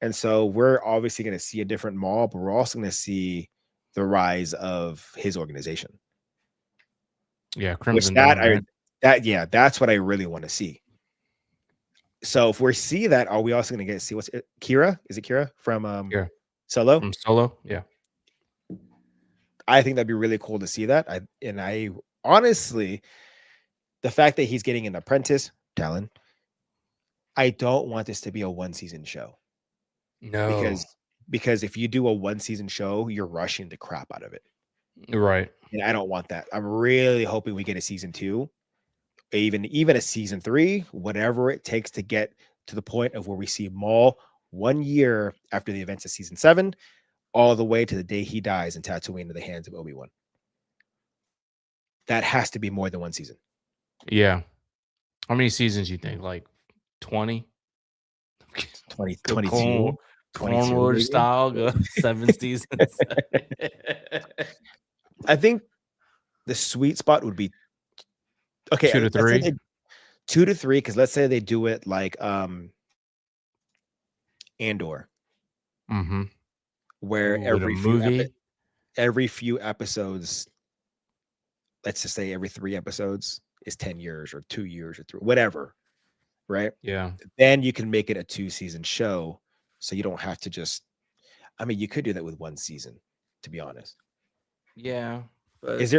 And so we're obviously going to see a different Maul, but we're also going to see the rise of his organization. Yeah, Crimson Dawn, that's what I really want to see. So if we see that, are we also going to get to see what's it? Kira? Is it Kira from Solo? From Solo, yeah. I think that'd be really cool to see that. I honestly, the fact that he's getting an apprentice, Talon, I don't want this to be a 1-season show. No. Because if you do a 1-season show, you're rushing the crap out of it. Right. And I don't want that. I'm really hoping we get a season 2, even a season 3, whatever it takes to get to the point of where we see Maul 1 year after the events of season 7, all the way to the day he dies in Tatooine in the hands of Obi-Wan. That has to be more than 1 season. Yeah. How many seasons you think? Like 20? 22. Clone Wars style, 7 seasons. I think the sweet spot would be 2 to 3. 2 to 3, because let's say they do it like Andor. Where every few episodes, let's just say every 3 episodes is 10 years or 2 years or 3, whatever, right? Yeah. Then you can make it a 2-season show, so you don't have to just. I mean, you could do that with 1 season, to be honest. Yeah. But is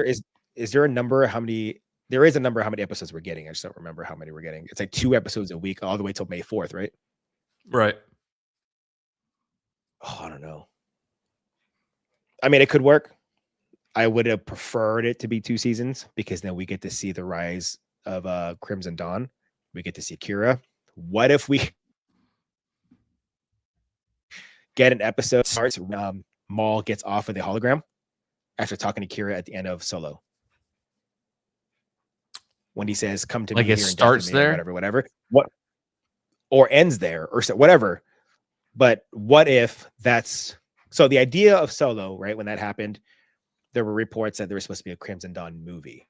there a number how many? There is a number how many episodes we're getting. I just don't remember how many we're getting. It's like 2 episodes a week, all the way till May 4th, right? Right. Oh, I don't know. I mean, it could work. I would have preferred it to be 2 seasons, because then we get to see the rise of Crimson Dawn. We get to see Kira. What if we get an episode starts Maul gets off of the hologram after talking to Kira at the end of Solo, when he says, "Come to me." Like it starts there, whatever. What, or ends there, or whatever. But what if that's so? The idea of Solo, right? When that happened, there were reports that there was supposed to be a Crimson Dawn movie,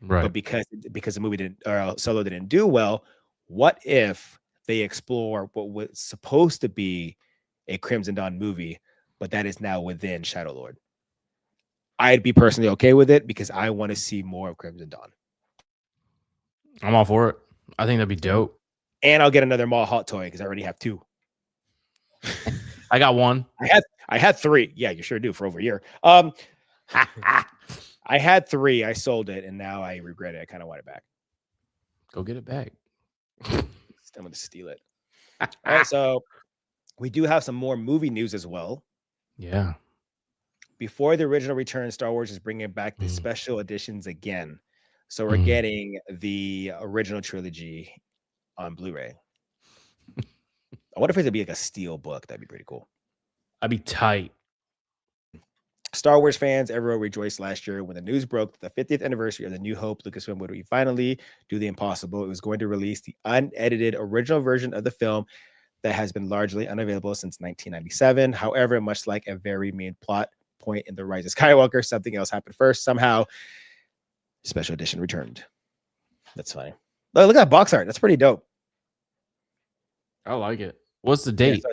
right? But because the movie didn't, or Solo didn't do well, what if they explore what was supposed to be a Crimson Dawn movie, but that is now within Shadow Lord? I'd be personally okay with it, because I want to see more of Crimson Dawn. I'm all for it. I think that'd be dope. And I'll get another Maul hot toy, because I already have 2. I got 1. I had 3. Yeah, you sure do, for over a year. I had 3. I sold it, and now I regret it. I kind of want it back. Go get it back. I'm going to steal it. All right, so we do have some more movie news as well. Yeah. Before the original return, Star Wars is bringing back the special editions again. So we're getting the original trilogy on Blu-ray. I wonder if it'd be like a steel book. That'd be pretty cool. I'd be tight. Star Wars fans everywhere rejoiced last year when the news broke that the 50th anniversary of the New Hope, Lucasfilm would finally do the impossible. It was going to release the unedited original version of the film that has been largely unavailable since 1997. However, much like a very main plot point in The Rise of Skywalker, something else happened first. Somehow, special edition returned. That's funny. Look at that box art. That's pretty dope. I like it. What's the date? Yeah,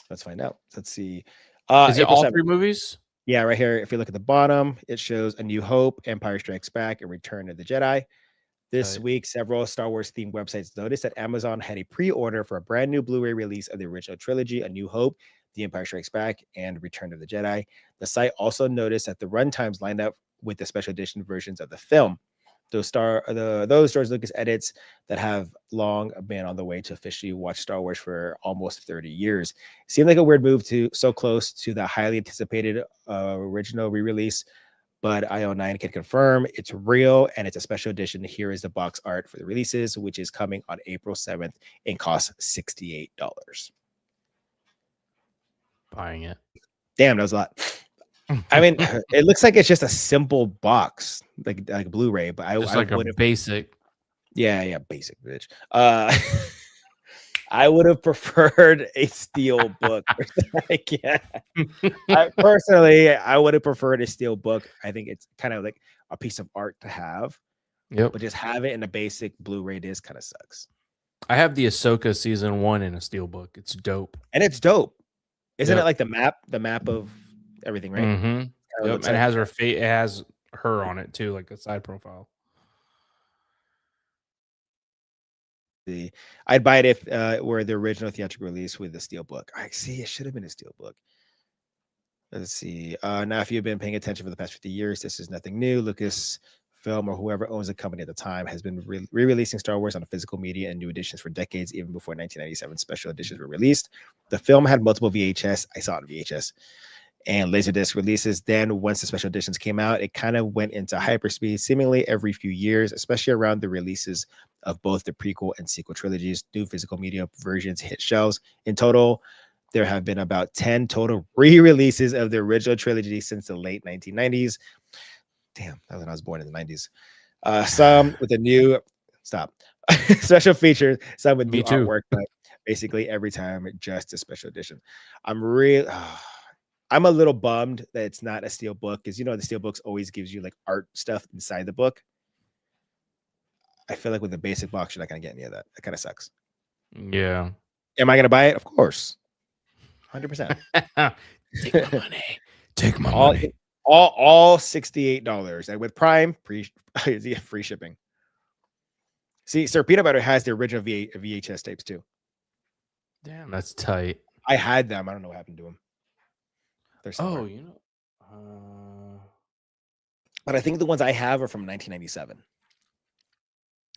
let's find out. Let's see. Is it April all 7th. 3 movies? Yeah, right here. If you look at the bottom, it shows A New Hope, Empire Strikes Back, and Return of the Jedi. This week, several Star Wars themed websites noticed that Amazon had a pre-order for a brand new Blu-ray release of the original trilogy, A New Hope, The Empire Strikes Back, and Return of the Jedi. The site also noticed that the runtimes lined up with the special edition versions of the film. Those George Lucas edits that have long been on the way to officially watch Star Wars for almost 30 years. Seemed like a weird move to so close to the highly anticipated original re-release, but IO9 can confirm it's real and it's a special edition. Here is the box art for the releases, which is coming on April 7th and costs $68. Buying it. Damn, that was a lot. I mean, it looks like it's just a simple box, like Blu-ray, but just like a basic. Yeah, basic bitch. I would have preferred a steel book. I would have preferred a steel book. I think it's kind of like a piece of art to have. Yep. But just have it in a basic Blu-ray disc kind of sucks. I have the Ahsoka season 1 in a steel book. It's dope. And it's dope. Isn't it like the map of everything, right? Mm-hmm. Yep. And it has her it has her on it too, like a side profile. I'd buy it if it were the original theatrical release with the steel book. I see it should have been a steel book. Let's see. Now, if you've been paying attention for the past 50 years, this is nothing new. Lucasfilm or whoever owns the company at the time has been re-releasing Star Wars on physical media and new editions for decades, even before 1997 special editions were released. The film had multiple VHS. I saw it on VHS. And Laserdisc releases. Then once the special editions came out, it kind of went into hyperspeed seemingly every few years, especially around the releases of both the prequel and sequel trilogies. New physical media versions hit shelves. In total, there have been about 10 total re-releases of the original trilogy since the late 1990s. Damn, that was when I was born in the 90s. Some with a new special features, some with new artwork, but basically every time just a special edition. I'm a little bummed that it's not a steel book because the steel books always gives you like art stuff inside the book. I feel like with the basic box, you're not gonna get any of that. That kind of sucks. Yeah. Am I gonna buy it? Of course. 100%. Take my money. Take my money. All $68. And with Prime, free shipping. See, Sir Peanut Butter has the original VHS tapes too. Damn, that's tight. I had them. I don't know what happened to them. Oh, but I think the ones I have are from 1997.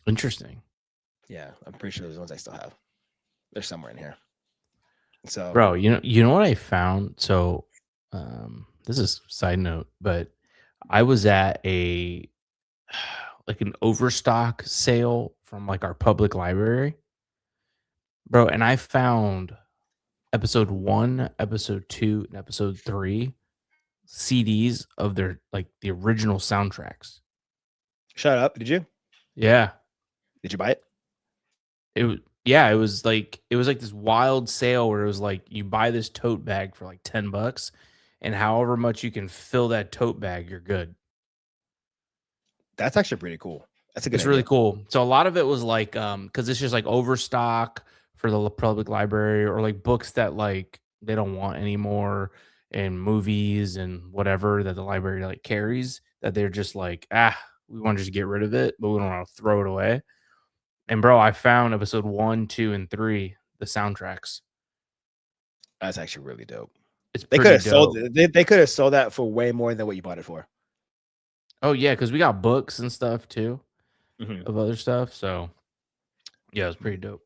Interesting. Yeah, I'm pretty sure those ones I still have. They're somewhere in here. So, bro, you know what I found? So, this is a side note, but I was at an overstock sale from like our public library, bro, and I found episode 1, episode 2, and episode 3 CDs of their like the original soundtracks. Shut up! Did you? Yeah. Did you buy it? It was like this wild sale where it was like you buy this tote bag for like $10, and however much you can fill that tote bag, you're good. That's actually pretty cool. That's a good. It's really cool. So a lot of it was like because it's just like overstock for the public library or like books that like they don't want anymore and movies and whatever that the library like carries that they're just like we want to just get rid of it, but we don't want to throw it away. And bro, I found episode 1, 2, and 3, the soundtracks. That's actually really dope. They could have sold it. They could have sold that for way more than what you bought it for. Oh yeah, because we got books and stuff too of other stuff. So yeah, it's pretty dope.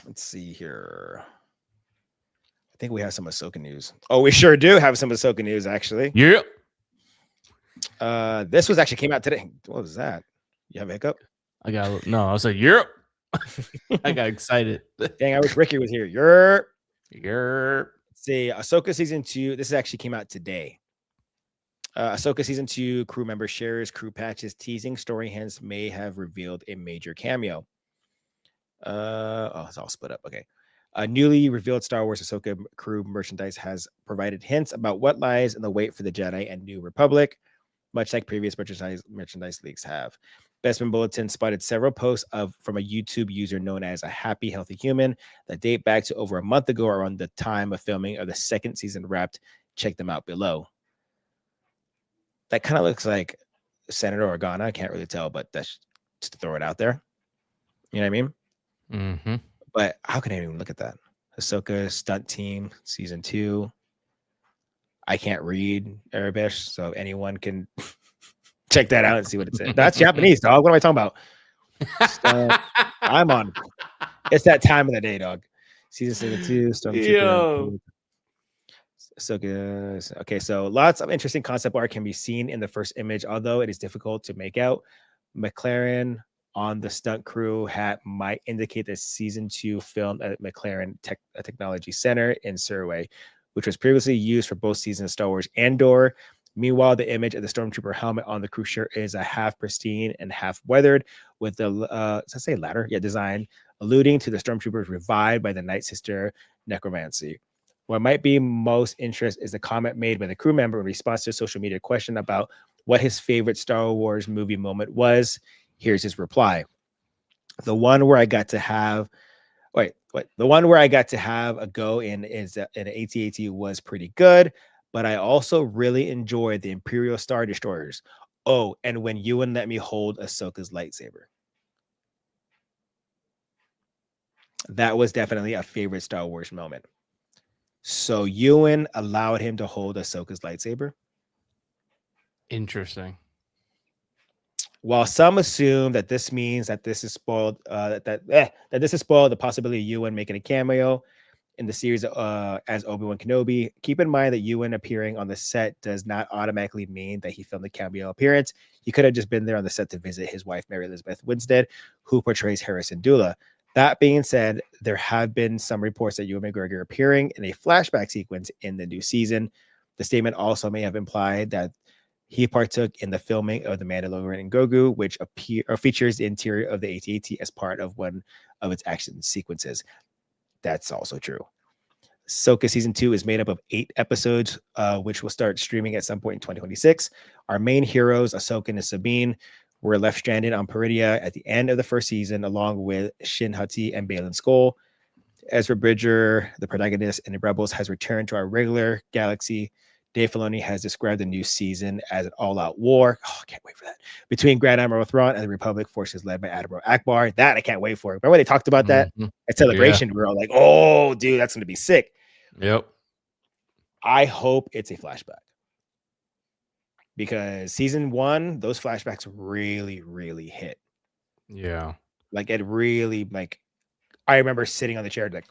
Let's see here. I think we have some Ahsoka news. Oh, we sure do have some Ahsoka news, actually. Yeah. This actually came out today. What was that? You have a hiccup? I was like, Europe. I got excited. Dang, I wish Ricky was here. Europe. Let's see, Ahsoka season 2. This actually came out today. Ahsoka season 2 crew member shares crew patches teasing story hints may have revealed a major cameo. It's all split up. Okay. Newly revealed Star Wars Ahsoka crew merchandise has provided hints about what lies in the wait for the Jedi and New Republic, much like previous merchandise leaks have. Bespin Bulletin spotted several posts from a YouTube user known as a Happy Healthy Human that date back to over a month ago around the time of filming of the second season wrapped. Check them out below. That kind of looks like Senator Organa. I can't really tell, but that's just to throw it out there. You know what I mean? Mm-hmm. But how can I even look at that? Ahsoka stunt team season 2. I can't read Arabic, so anyone can check that out and see what it says. That's Japanese, dog. What am I talking about? I'm on. It's that time of the day, dog. Season 2. So good. Okay, so lots of interesting concept art can be seen in the first image, although it is difficult to make out. McLaren on the stunt crew hat might indicate that season 2 filmed at McLaren Technology Center in Surrey, which was previously used for both seasons of Star Wars Andor. Meanwhile, the image of the Stormtrooper helmet on the crew shirt is a half pristine and half weathered, with the does that say ladder? Yeah, design alluding to the Stormtroopers revived by the Night Sister necromancy. What might be most interest is the comment made by the crew member in response to a social media question about what his favorite Star Wars movie moment was. Here's his reply. The one where I got to have the one where I got to have a go in is in AT-AT was pretty good, but I also really enjoyed the Imperial Star Destroyers. Oh, and when Ewan let me hold Ahsoka's lightsaber. That was definitely a favorite Star Wars moment. So Ewan allowed him to hold Ahsoka's lightsaber. Interesting. While some assume that this means that this is spoiled, that this is spoiled the possibility of Ewan making a cameo in the series as Obi-Wan Kenobi, keep in mind that Ewan appearing on the set does not automatically mean that he filmed a cameo appearance. He could have just been there on the set to visit his wife, Mary Elizabeth Winstead, who portrays Harrison Dula. That being said, there have been some reports that Ewan McGregor appearing in a flashback sequence in the new season. The statement also may have implied that he partook in the filming of The Mandalorian and Grogu, which features the interior of the AT-AT as part of one of its action sequences. That's also true. Ahsoka season 2 is made up of 8 episodes, which will start streaming at some point in 2026. Our main heroes, Ahsoka and Sabine, were left stranded on Peridia at the end of the first season, along with Shin Hati and Baylan Skoll. Ezra Bridger, the protagonist in the Rebels, has returned to our regular galaxy. Dave Filoni has described the new season as an all-out war. Oh, I can't wait for that. Between Grand Admiral Thrawn and the Republic forces led by Admiral Akbar. That I can't wait for. Remember when they talked about that at Celebration? Yeah. We were all like, oh, dude, that's going to be sick. Yep. I hope it's a flashback. Because season 1, those flashbacks really, really hit. Yeah. Like, it really, like, I remember sitting on the chair like,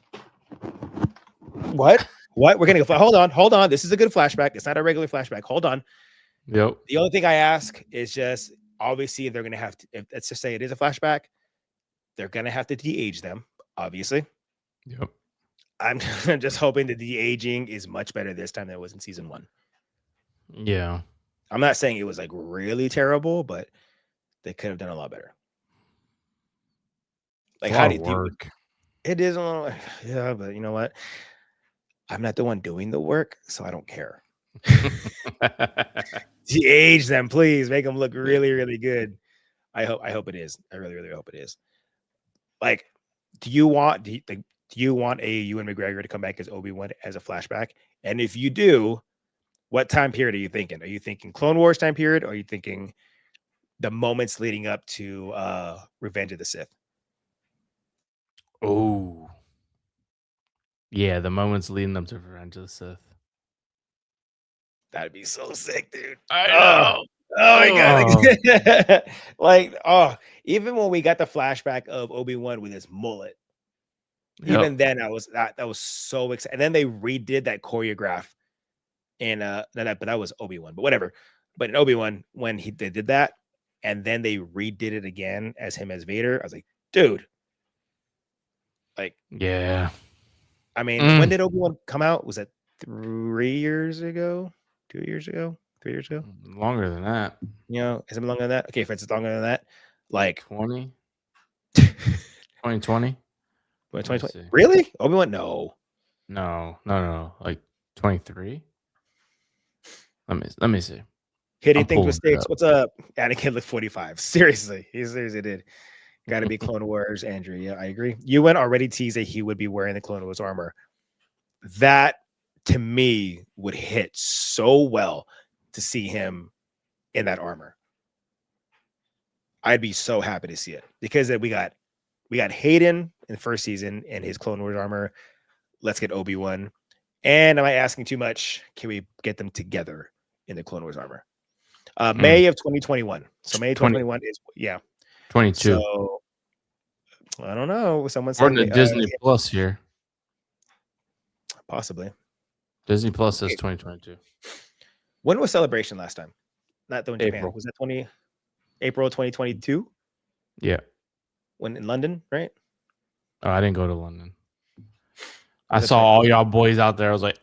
what? What? We're getting a hold on. This is a good flashback. It's not a regular flashback. Hold on. Yep. The only thing I ask is just obviously they're gonna have to. If, let's just say it is a flashback, they're gonna have to de-age them. Obviously. Yep. I'm just hoping the de-aging is much better this time than it was in season 1. Yeah. I'm not saying it was like really terrible, but they could have done a lot better. Like, how do you work? It is a little, yeah, but you know what? I'm not the one doing the work, so I don't care. De-age them, please. Make them look really, really good. I hope it is. I really, really hope it is. Like, do you want a Ewan McGregor to come back as Obi-Wan as a flashback? And if you do, what time period are you thinking? Are you thinking Clone Wars time period? Or are you thinking the moments leading up to Revenge of the Sith? Oh. Yeah, the moments leading up to Revenge of the Sith. That'd be so sick, dude. I know. Oh my god. Like, even when we got the flashback of Obi-Wan with his mullet, even then that was so exciting. And then they redid that choreograph in but that was Obi-Wan, but whatever. But in Obi-Wan, when they did that, and then they redid it again as him as Vader, I was like, dude. Like, yeah. I mean, when did Obi-Wan come out? Was it 3 years ago? 2 years ago? 3 years ago? Longer than that. You know, is it longer than that? Okay, if it's longer than that, like 20? 2020? 2020? Really? Obi-Wan? No. Like 23? Let me see. Hitting things with stakes. What's up? Anakin looked 45. Seriously. He seriously did. Got to be Clone Wars, Andrew. Yeah, I agree. Ewan already teased that he would be wearing the Clone Wars armor. That, to me, would hit so well to see him in that armor. I'd be so happy to see it because we got Hayden in the first season in his Clone Wars armor. Let's get Obi-Wan. And am I asking too much? Can we get them together in the Clone Wars armor? May of 2021. So May 2021 is 22. So I don't know. Someone said According to Disney Plus here. Possibly. Disney Plus says 2022. When was Celebration last time? Not though in Japan. April. Was that April 2022? Yeah. When in London, right? Oh, I didn't go to London. I Was it saw all y'all boys out there. I was like,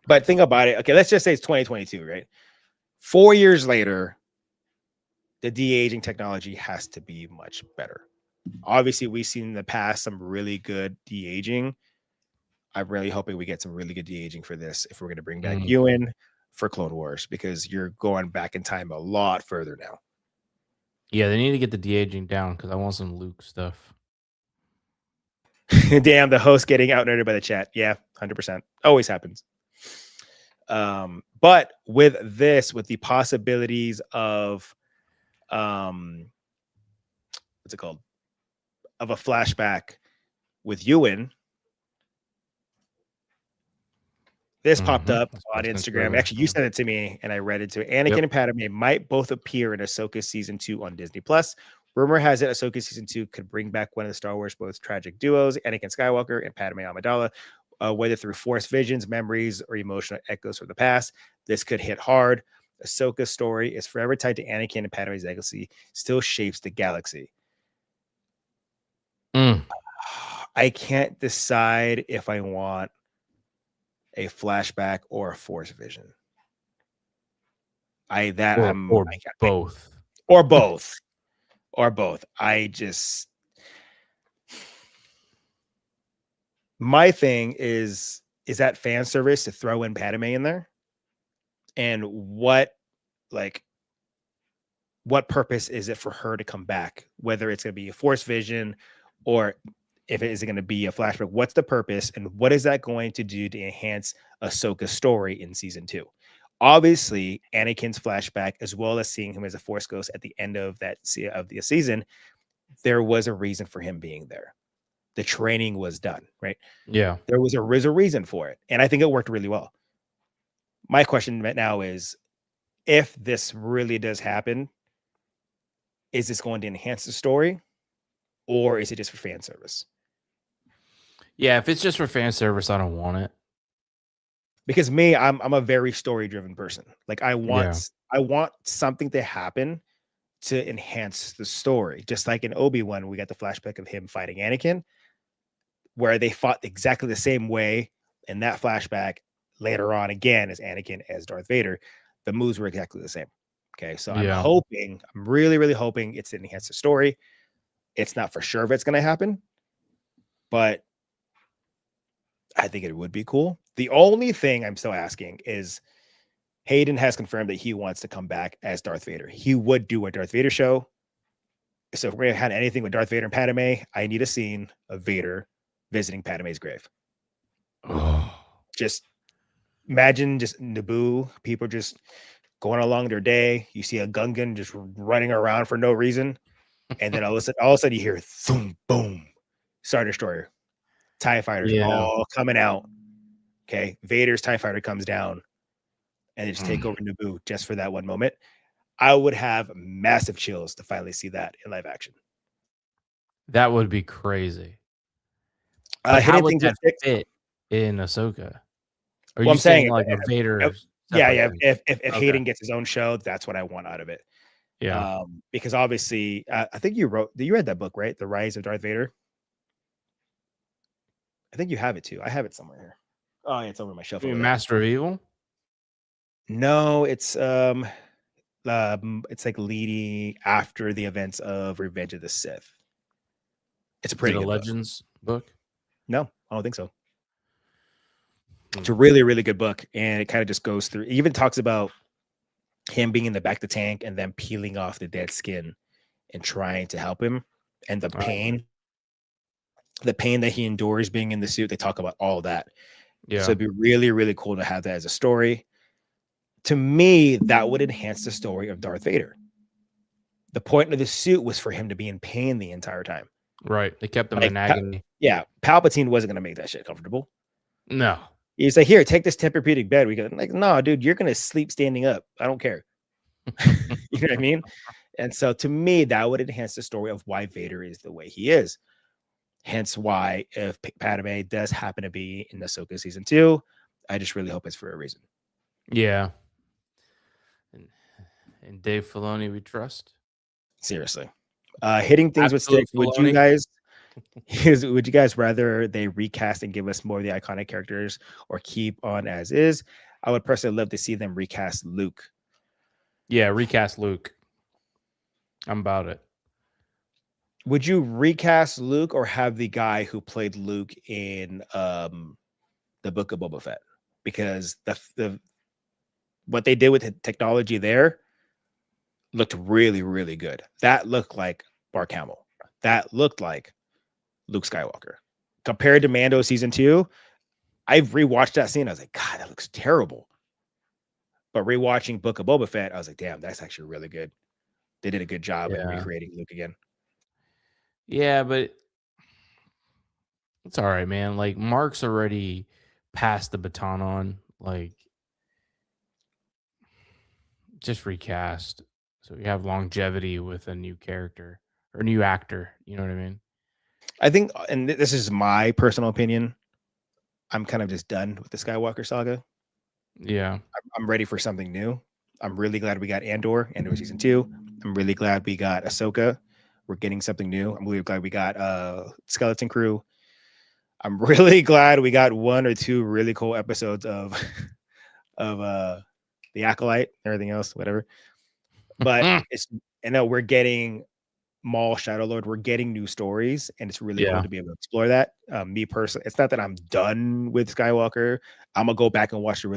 but think about it. Okay, let's just say it's 2022, right? 4 years later, the de-aging technology has to be much better. Obviously, we've seen in the past some really good de-aging. I'm really hoping we get some really good de-aging for this if we're going to bring back Ewan for Clone Wars, because you're going back in time a lot further now. yeah, they need to get the de-aging down because I want some Luke stuff. Damn, the host getting outnerded by the chat. Yeah, 100%. Always happens. But with this, with the possibilities of what's it called? Of a flashback with Ewan. This popped up on Instagram. Actually, you sent it to me and I read it too. Anakin and Padme might both appear in Ahsoka season 2 on Disney Plus. Rumor has it Ahsoka season 2 could bring back one of the Star Wars most tragic duos, Anakin Skywalker and Padme Amidala, whether through force visions, memories, or emotional echoes from the past. This could hit hard. Ahsoka's story is forever tied to Anakin and Padme's legacy, still shapes the galaxy. I can't decide if I want a flashback or a force vision. Both. Or both. Or both. My thing is that fan service to throw in Padme in there? And what purpose is it for her to come back? Whether it's going to be a force vision or if it is going to be a flashback, what's the purpose and what is that going to do to enhance Ahsoka's story in season 2? Obviously, Anakin's flashback, as well as seeing him as a Force ghost at the end of the season, there was a reason for him being there. The training was done, right? Yeah. There was a reason for it. And I think it worked really well. My question right now is, if this really does happen, is this going to enhance the story or is it just for fan service? Yeah, if it's just for fan service, I don't want it. Because I'm a very story-driven person. Like I want something to happen to enhance the story. Just like in Obi-Wan, we got the flashback of him fighting Anakin, where they fought exactly the same way in that flashback later on again as Anakin as Darth Vader. The moves were exactly the same. Okay, so I'm really, really hoping it's to enhance the story. It's not for sure if it's going to happen, but I think it would be cool. The only thing I'm still asking is Hayden has confirmed that he wants to come back as Darth Vader. He would do a Darth Vader show. So if we're going to have anything with Darth Vader and Padme, I need a scene of Vader visiting Padme's grave. Just imagine just Naboo, people just going along their day. You see a Gungan just running around for no reason. And then all of a sudden you hear thum, boom, Star Destroyer, TIE fighters all coming out. Okay. Vader's TIE fighter comes down and they just take over Naboo just for that one moment. I would have massive chills to finally see that in live action. That would be crazy. How would that fit in Ahsoka? Are you saying like a Vader? Yeah. If Hayden gets his own show, that's what I want out of it. Yeah. Because obviously, I think you read that book, right? The Rise of Darth Vader. I think you have it too. I have it somewhere here. Oh, yeah, it's over my shelf. Master of Evil? No, it's like leading after the events of Revenge of the Sith. It's a pretty good Legends book. No, I don't think so. It's a really, really good book, and it kind of just goes through. It even talks about him being in the back of the tank and then peeling off the dead skin and trying to help him, and the pain that he endures being in the suit. They talk about all that. Yeah. So it'd be really, really cool to have that as a story. To me, that would enhance the story of Darth Vader. The point of the suit was for him to be in pain the entire time. Right. They kept him in agony. Palpatine wasn't going to make that shit comfortable. No. He's like, here, take this Tempur-Pedic bed. We go, like, no, dude, you're going to sleep standing up. I don't care. You know what I mean? And so to me, that would enhance the story of why Vader is the way he is. Hence why if Padme does happen to be in Ahsoka season 2, I just really hope it's for a reason. Yeah. And Dave Filoni we trust. Seriously. Hitting things with Absolute sticks. Would you guys rather they recast and give us more of the iconic characters or keep on as is? I would personally love to see them recast Luke. Yeah, recast Luke. I'm about it. Would you recast Luke or have the guy who played Luke in the Book of Boba Fett? Because the what they did with the technology there looked really, really good. That looked like Mark Hamill. That looked like Luke Skywalker. Compared to Mando season 2, I've rewatched that scene. I was like, God, that looks terrible. But rewatching Book of Boba Fett, I was like, damn, that's actually really good. They did a good job in Yeah. recreating Luke again. Yeah, but it's all right, man. Like Mark's already passed the baton on. Like just recast. So you have longevity with a new character or new actor. You know what I mean? I think, and this is my personal opinion, I'm kind of just done with the Skywalker saga. Yeah. I'm ready for something new. I'm really glad we got Andor season 2. I'm really glad we got Ahsoka. We're getting something new. I'm really glad we got Skeleton Crew. I'm really glad we got 1 or 2 really cool episodes of the Acolyte, everything else, whatever. But we're getting Maul, Shadow Lord. We're getting new stories, and it's really cool to be able to explore that. Me personally, it's not that I'm done with Skywalker. I'm gonna go back and watch the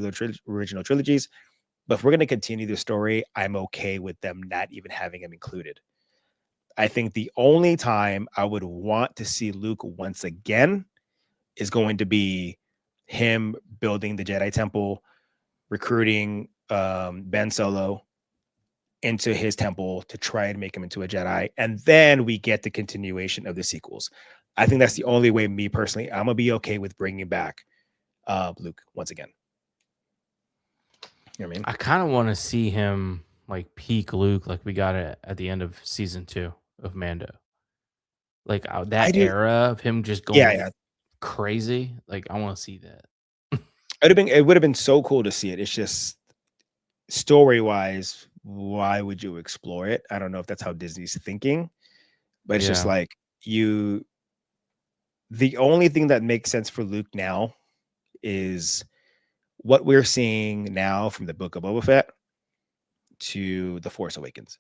original trilogies. But if we're gonna continue the story, I'm okay with them not even having him included. I think the only time I would want to see Luke once again is going to be him building the Jedi Temple, recruiting Ben Solo into his temple to try and make him into a Jedi. And then we get the continuation of the sequels. I think that's the only way, me personally, I'm going to be okay with bringing back Luke once again. You know what I mean? I kind of want to see him like peak Luke, like we got it at the end of season 2 of Mando. Like that era of him just going crazy. Like I want to see that. It would have been so cool to see it. It's just story wise, why would you explore it? I don't know if that's how Disney's thinking, but it's just like the only thing that makes sense for Luke now is what we're seeing now from the Book of Boba Fett to The Force Awakens.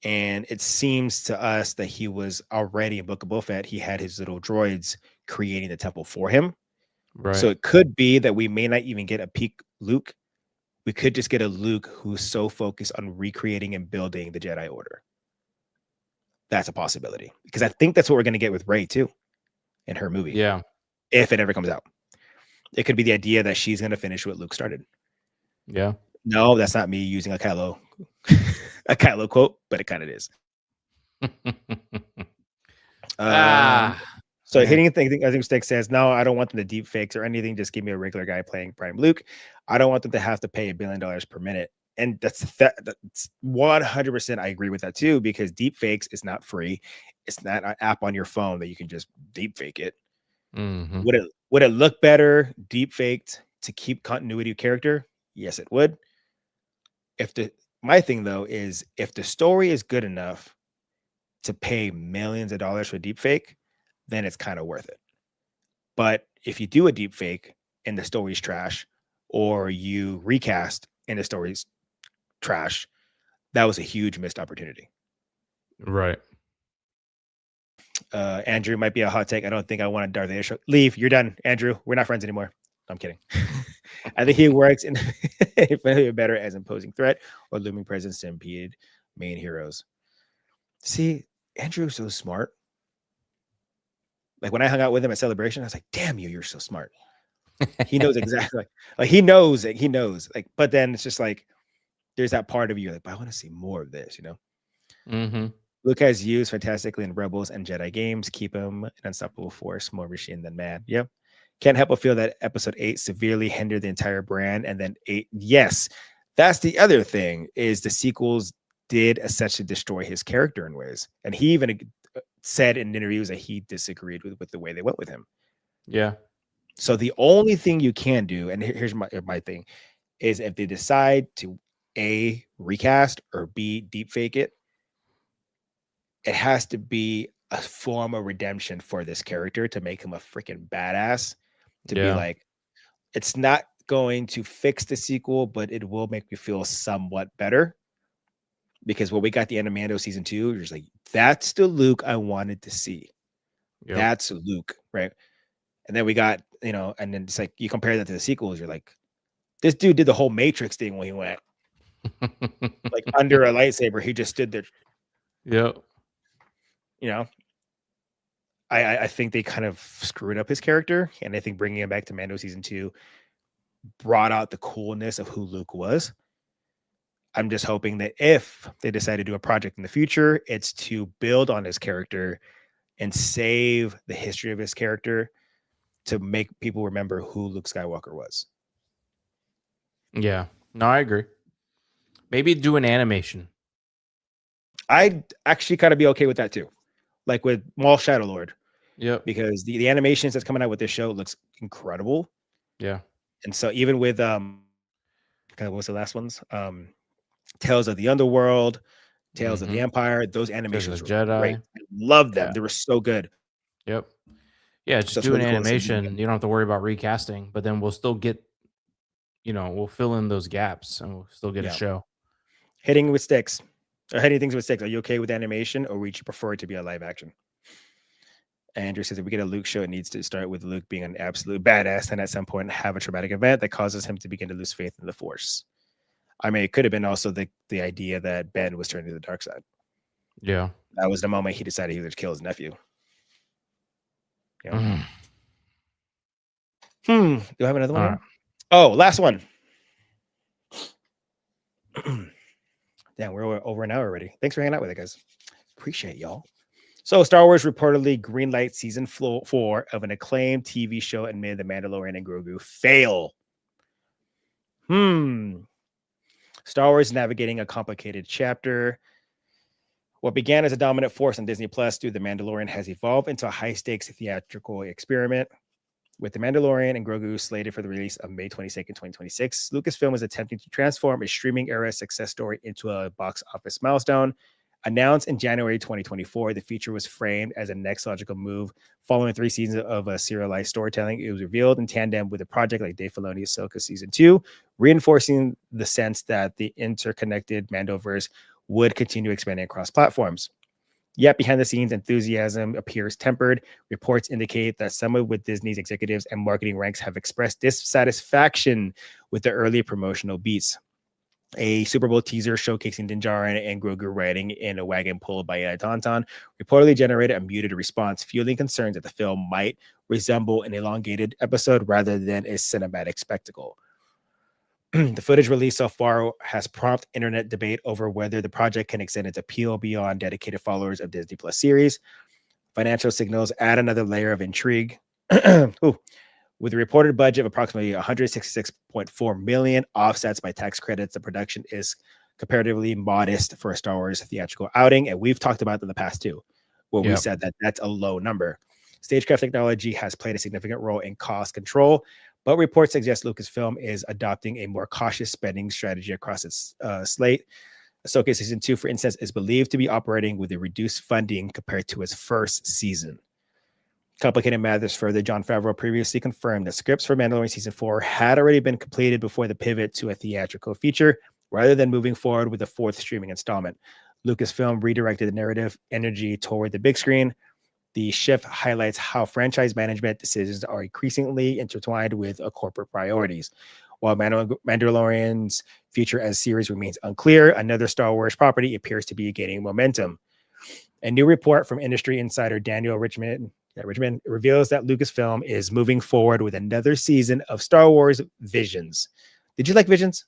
And it seems to us that he was already in Book of Boba Fett. He had his little droids creating the temple for him. Right. So it could be that we may not even get a peak Luke. We could just get a Luke who's so focused on recreating and building the Jedi Order. That's a possibility. Because I think that's what we're going to get with Rey too in her movie. Yeah. If it ever comes out. It could be the idea that she's going to finish what Luke started. Yeah. No, that's not me using a Kylo quote, but it kind of is. So hitting thing, I think Stick says, no, I don't want them to deep fakes or anything. Just give me a regular guy playing Prime Luke. I don't want them to have to pay $1 billion per minute. And that's 100%. I agree with that too, because deep fakes is not free. It's not an app on your phone that you can just deep fake it. Mm-hmm. Would it look better deep faked to keep continuity of character? Yes, it would. My thing though is if the story is good enough to pay millions of dollars for deep fake, then it's kind of worth it. But if you do a deep fake and the story's trash, or you recast and the story's trash, that was a huge missed opportunity. Right. Andrew might be a hot take. I don't think I want a Darth Vader show. Leave. You're done, Andrew. We're not friends anymore. I'm kidding. I think he works in better as imposing threat or looming presence to impede main heroes. See, Andrew's so smart. Like when I hung out with him at Celebration, I was like, damn you're so smart. He knows exactly. Like he knows it. He knows. Like, but then it's just like there's that part of you like, but I want to see more of this, you know? Mm-hmm. Luke has used fantastically in Rebels and Jedi games. Keep him an unstoppable force, more machine than man. Yep. Can't help but feel that episode 8 severely hindered the entire brand. And then 8, yes, that's the other thing, is the sequels did essentially destroy his character in ways. And he even said in interviews that he disagreed with the way they went with him. Yeah. So the only thing you can do, and here's my thing, is if they decide to A, recast, or B, deep fake it, it has to be a form of redemption for this character to make him a freaking badass. To be Yeah. like, it's not going to fix the sequel, but it will make me feel somewhat better. Because when we got the end of Mando season 2, you're just like, that's the Luke I wanted to see. Yep. That's Luke, right? And then we got, and then it's like you compare that to the sequels, you're like, this dude did the whole Matrix thing when he went like under a lightsaber. He just stood there. Yep. I think they kind of screwed up his character, and I think bringing him back to Mando season 2 brought out the coolness of who Luke was. I'm just hoping that if they decide to do a project in the future, it's to build on his character and save the history of his character to make people remember who Luke Skywalker was. Yeah. No, I agree. Maybe do an animation. I'd actually kind of be okay with that too. Like with Maul Shadow Lord. Yep. Because the animations that's coming out with this show looks incredible. Yeah. And so even with what was the last ones? Tales of the Underworld, Tales of the Empire, those animations were Jedi. great. I love them. Yeah. They were so good. Yep. Yeah, just do an animation. You don't have to worry about recasting, but then we'll still get, we'll fill in those gaps and we'll still get a show. Hitting with sticks. Or hitting things with sticks. Are you okay with animation, or would you prefer it to be a live action? Andrew says if we get a Luke show, it needs to start with Luke being an absolute badass and at some point have a traumatic event that causes him to begin to lose faith in the Force. I mean, it could have been also the idea that Ben was turning to the dark side. Yeah. That was the moment he decided he was going to kill his nephew. Yeah. Do I have another one? Right. Oh, last one. Damn, we're over an hour already. Thanks for hanging out with it, guys. Appreciate y'all. So Star Wars reportedly greenlight season 4 of an acclaimed TV show amid the Mandalorian and Grogu fail. Star Wars is navigating a complicated chapter. What began as a dominant force on Disney Plus through The Mandalorian has evolved into a high-stakes theatrical experiment. With The Mandalorian and Grogu slated for the release of May 22nd, 2026, Lucasfilm is attempting to transform a streaming-era success story into a box office milestone. Announced in January 2024, the feature was framed as a next logical move. Following 3 seasons of a serialized storytelling, it was revealed in tandem with a project like Dave Filoni's Ahsoka Season 2, reinforcing the sense that the interconnected Mandoverse would continue expanding across platforms. Yet behind the scenes, enthusiasm appears tempered. Reports indicate that some with Disney's executives and marketing ranks have expressed dissatisfaction with the early promotional beats. A Super Bowl teaser showcasing Din Djarin and Grogu riding in a wagon pulled by a Tauntaun reportedly generated a muted response, fueling concerns that the film might resemble an elongated episode rather than a cinematic spectacle. The footage released so far has prompted internet debate over whether the project can extend its appeal beyond dedicated followers of Disney Plus series. Financial signals add another layer of intrigue. With a reported budget of approximately $166.4 million, offsets by tax credits, the production is comparatively modest for a Star Wars theatrical outing. And we've talked about it in the past too, where we said that that's a low number. Stagecraft technology has played a significant role in cost control, but reports suggest Lucasfilm is adopting a more cautious spending strategy across its slate. Ahsoka Season 2, for instance, is believed to be operating with a reduced funding compared to its first season. Complicated matters further, Jon Favreau previously confirmed that scripts for Mandalorian Season 4 had already been completed before the pivot to a theatrical feature, rather than moving forward with the 4th streaming installment. Lucasfilm redirected the narrative energy toward the big screen. The shift highlights how franchise management decisions are increasingly intertwined with corporate priorities. While Mandalorian's future as series remains unclear, another Star Wars property appears to be gaining momentum. A new report from industry insider Daniel Richmond reveals that Lucasfilm is moving forward with another season of Star Wars Visions. Did you like Visions?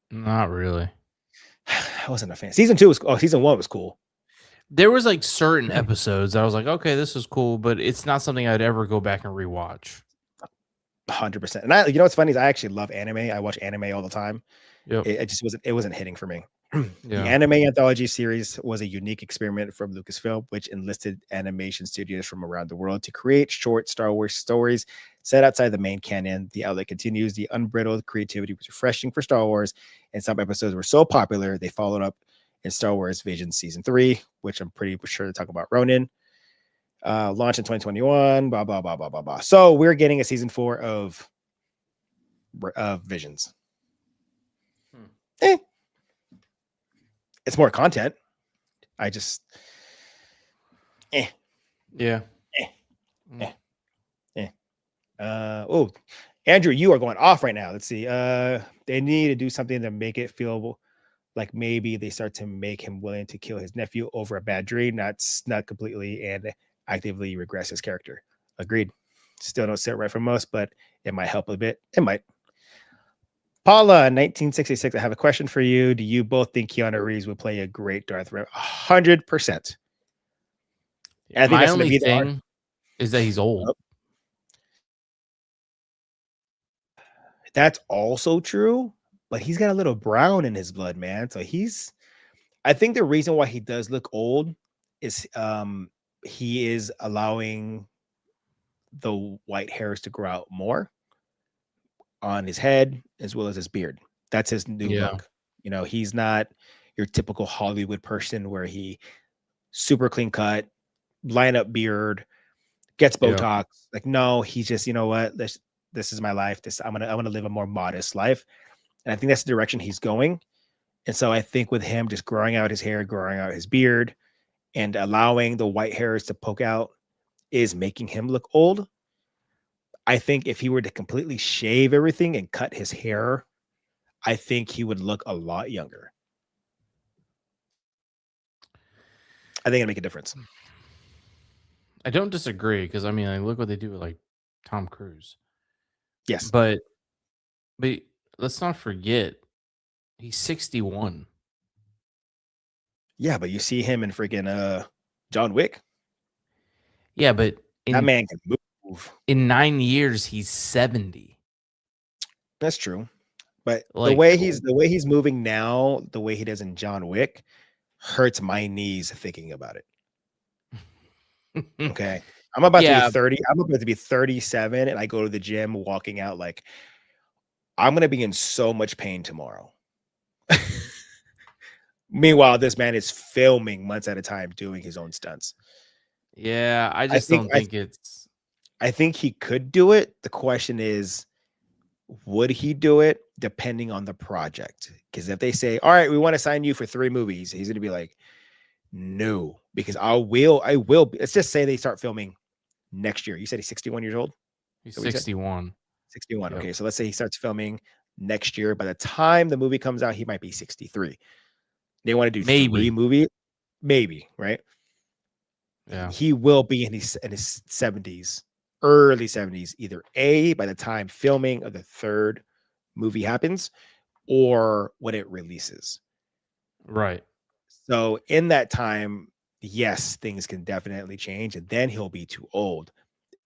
Not really. I wasn't a fan. Season 1 was cool. There was like certain episodes I was like, okay, this is cool, but it's not something I'd ever go back and rewatch. 100%. And you know what's funny is I actually love anime. I watch anime all the time. Yep. It just wasn't hitting for me. The anime anthology series was a unique experiment from Lucasfilm, which enlisted animation studios from around the world to create short Star Wars stories set outside the main canon. The outlet continues. The unbridled creativity was refreshing for Star Wars, and some episodes were so popular they followed up in Star Wars Vision Season 3, which I'm pretty sure to talk about Ronin. Launch in 2021, blah, blah, blah, blah, blah, blah. So we're getting a season 4 of Visions. It's more content. I just oh, Andrew, you are going off right now. Let's see. They need to do something to make it feel like maybe they start to make him willing to kill his nephew over a bad dream, not completely and actively regress his character. Agreed. Still don't sit right for most, but it might help a bit. It might. Paula, 1966. I have a question for you. Do you both think Keanu Reeves would play a great Darth Vader? 100%. I think my only thing is that he's old. That's also true, but he's got a little brown in his blood, man. So I think the reason why he does look old is he is allowing the white hairs to grow out more on his head as well as his beard. That's his new look. You know, he's not your typical Hollywood person where he super clean cut, line up beard, gets Botox. Like, no, he's just, you know what, this is my life. I'm gonna live a more modest life. And I think that's the direction he's going. And so I think with him just growing out his hair, growing out his beard, and allowing the white hairs to poke out is making him look old. I think if he were to completely shave everything and cut his hair, I think he would look a lot younger. I think it'd make a difference. I don't disagree because I mean, like, look what they do with like Tom Cruise. Yes, but let's not forget he's 61. Yeah, but you see him in freaking John Wick. Yeah, but that man can move. In 9 years, he's 70. That's true. But like, the way he's moving now, the way he does in John Wick, hurts my knees thinking about it. Okay. I'm about to be 30. I'm about to be 37, and I go to the gym walking out like I'm gonna be in so much pain tomorrow. Meanwhile, this man is filming months at a time doing his own stunts. Yeah, I don't think it's. I think he could do it. The question is, would he do it depending on the project? Because if they say, all right, we want to sign you for 3 movies, he's going to be like, no, because I will. Let's just say they start filming next year. You said he's 61 years old? He's 61. 61. Yep. Okay. So let's say he starts filming next year. By the time the movie comes out, he might be 63. They want to do 3 movies. Maybe, right? Yeah. He will be in his 70s. Early 70s, either A, by the time filming of the 3rd movie happens, or when it releases. Right. So in that time, yes, things can definitely change, and then he'll be too old.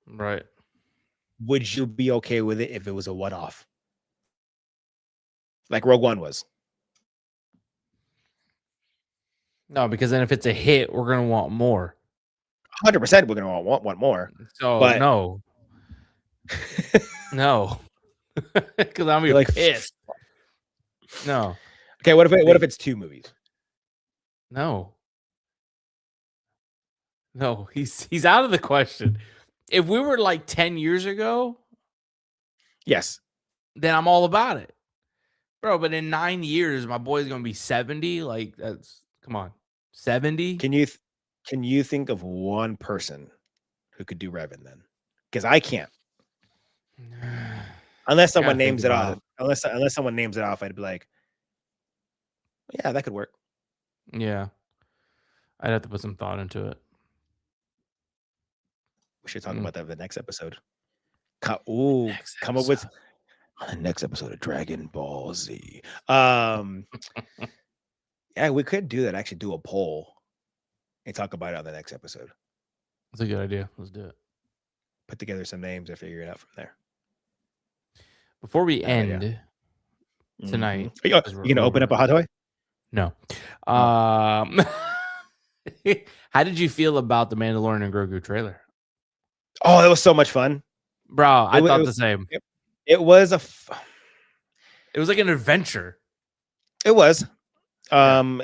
Right. Would you be okay with it if it was a one-off? Like Rogue One was? No, because then if it's a hit, we're going to want more. 100% we're going to want more. So, but no. No. Because I'm like pissed. No. Okay, what if it's 2 movies? No. No, he's out of the question. If we were like 10 years ago, yes, then I'm all about it. Bro, but in 9 years, my boy's going to be 70. Like, that's, come on, 70? Can you think of one person who could do Revan then? Because I can't. Unless someone names it off. Unless someone names it off, I'd be like, yeah, that could work. Yeah. I'd have to put some thought into it. We should talk about that in the next episode. Come up with on the next episode of Dragon Ball Z. Yeah, we could do that. Actually, do a poll and talk about it on the next episode. That's a good idea. Let's do it. Put together some names and figure it out from there. Before we end tonight, you gonna open up a hot toy? No. No. Um, how did you feel about the Mandalorian and Grogu trailer? Oh, it was so much fun. Bro, It I was. thought the same. It was It was like an adventure. It was. Yeah.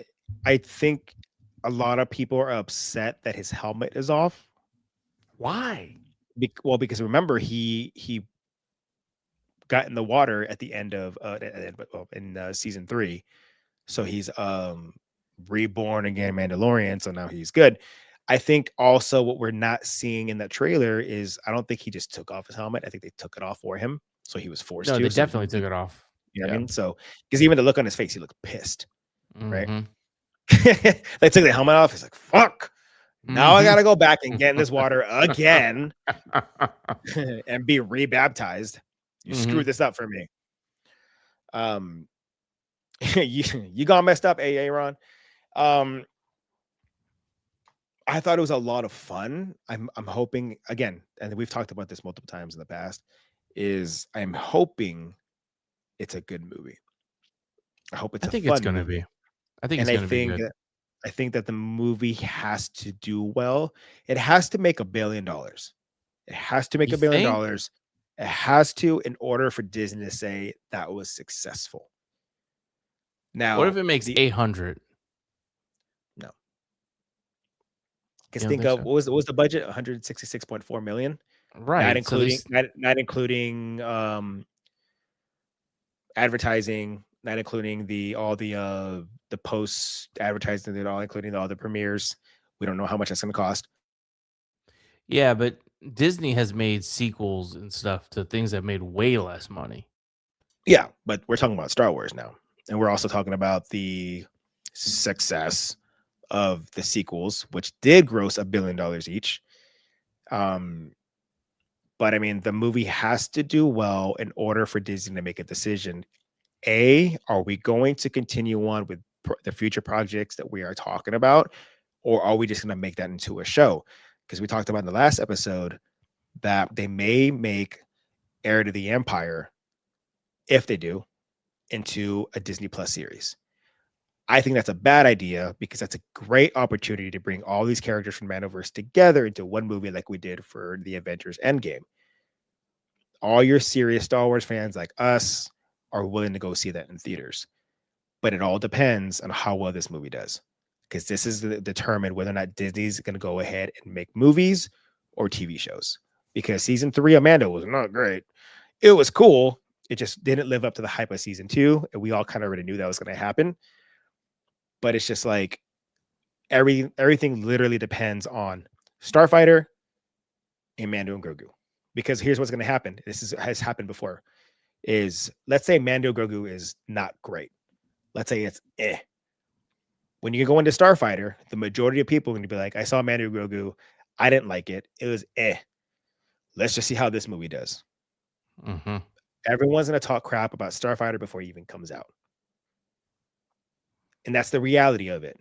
I think a lot of people are upset that his helmet is off. Why? Well, because remember he got in the water at the end of in season 3, so he's reborn again, Mandalorian. So now he's good. I think also what we're not seeing in that trailer is I don't think he just took off his helmet. I think they took it off for him, so he was forced No, they to. So definitely took it off. you know what I Yeah. mean? So because even the look on his face, he looked pissed, right? Mm-hmm. They took the helmet off. He's like, "Fuck! Now I Mm-hmm. gotta go back and get in this water again and be rebaptized. You Mm-hmm. screwed this up for me." Um, you got messed up, Aaron. Um, I thought it was a lot of fun. I'm hoping again, and we've talked about this multiple times in the past. Is I'm hoping it's a good movie. I hope it's I a think it's fun gonna movie, be. I think and it's gonna be good. I think that the movie has to do well. It has to make $1 billion. It has to make You think? $1 billion. It has to, in order for Disney to say that was successful. What if Now, it makes 800? no, because You don't think think of so? what was the budget? 166.4 million, not Right. So including this, not including advertising, not including the post advertising at all, including all the premieres. We don't know how much that's going to cost. yeah, but Disney has made sequels and stuff to things that made way less money. Yeah, but we're talking about Star Wars now, and we're also talking about the success of the sequels, which did gross $1 billion each. Um, but I mean, the movie has to do well in order for Disney to make a decision. Are we going to continue on with the future projects that we are talking about, or are we just going to make that into a show? Because we talked about in the last episode that they may make Heir to the Empire, if they do, into a Disney Plus series. I think that's a bad idea because that's a great opportunity to bring all these characters from Mandoverse together into one movie like we did for the Avengers Endgame. All your serious Star Wars fans like us are willing to go see that in theaters. But it all depends on how well this movie does. Because this is determine whether or not Disney's going to go ahead and make movies or TV shows. Because season 3 of Mando was not great. It was cool. It just didn't live up to the hype of season 2. And we all kind of already knew that was going to happen. But it's just like everything literally depends on Starfighter and Mando and Grogu. Because here's what's going to happen. Has happened before. Is let's say Mando Grogu is not great. Let's say it's eh. When you go into Starfighter, the majority of people are going to be like, I saw Mando Grogu. I didn't like it. It was eh. Let's just see how this movie does. Mm-hmm. Everyone's going to talk crap about Starfighter before it even comes out. And that's the reality of it.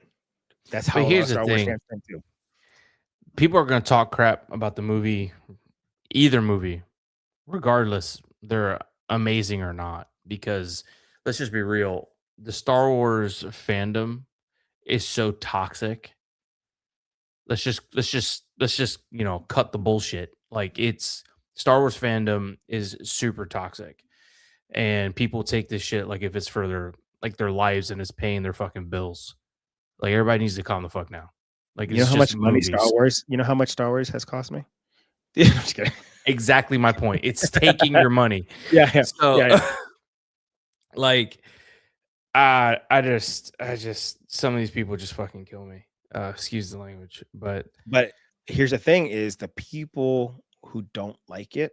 That's how But a lot of here's the Star Wars thing: fans think too. people are going to talk crap about the movie, either movie, regardless they're amazing or not. Because let's just be real: the Star Wars fandom is so toxic. Let's just cut the bullshit. Like, it's Star Wars fandom is super toxic, and people take this shit like if it's for their lives and it's paying their fucking bills. Like, everybody needs to calm the fuck down. Like, You know it's how just much money Star movies. Wars? You know how much Star Wars has cost me? I'm just kidding. Exactly my point. It's taking your money. Yeah, yeah, So, yeah, yeah. like, I just some of these people just fucking kill me. Excuse the language, but But here's the thing: is the people who don't like it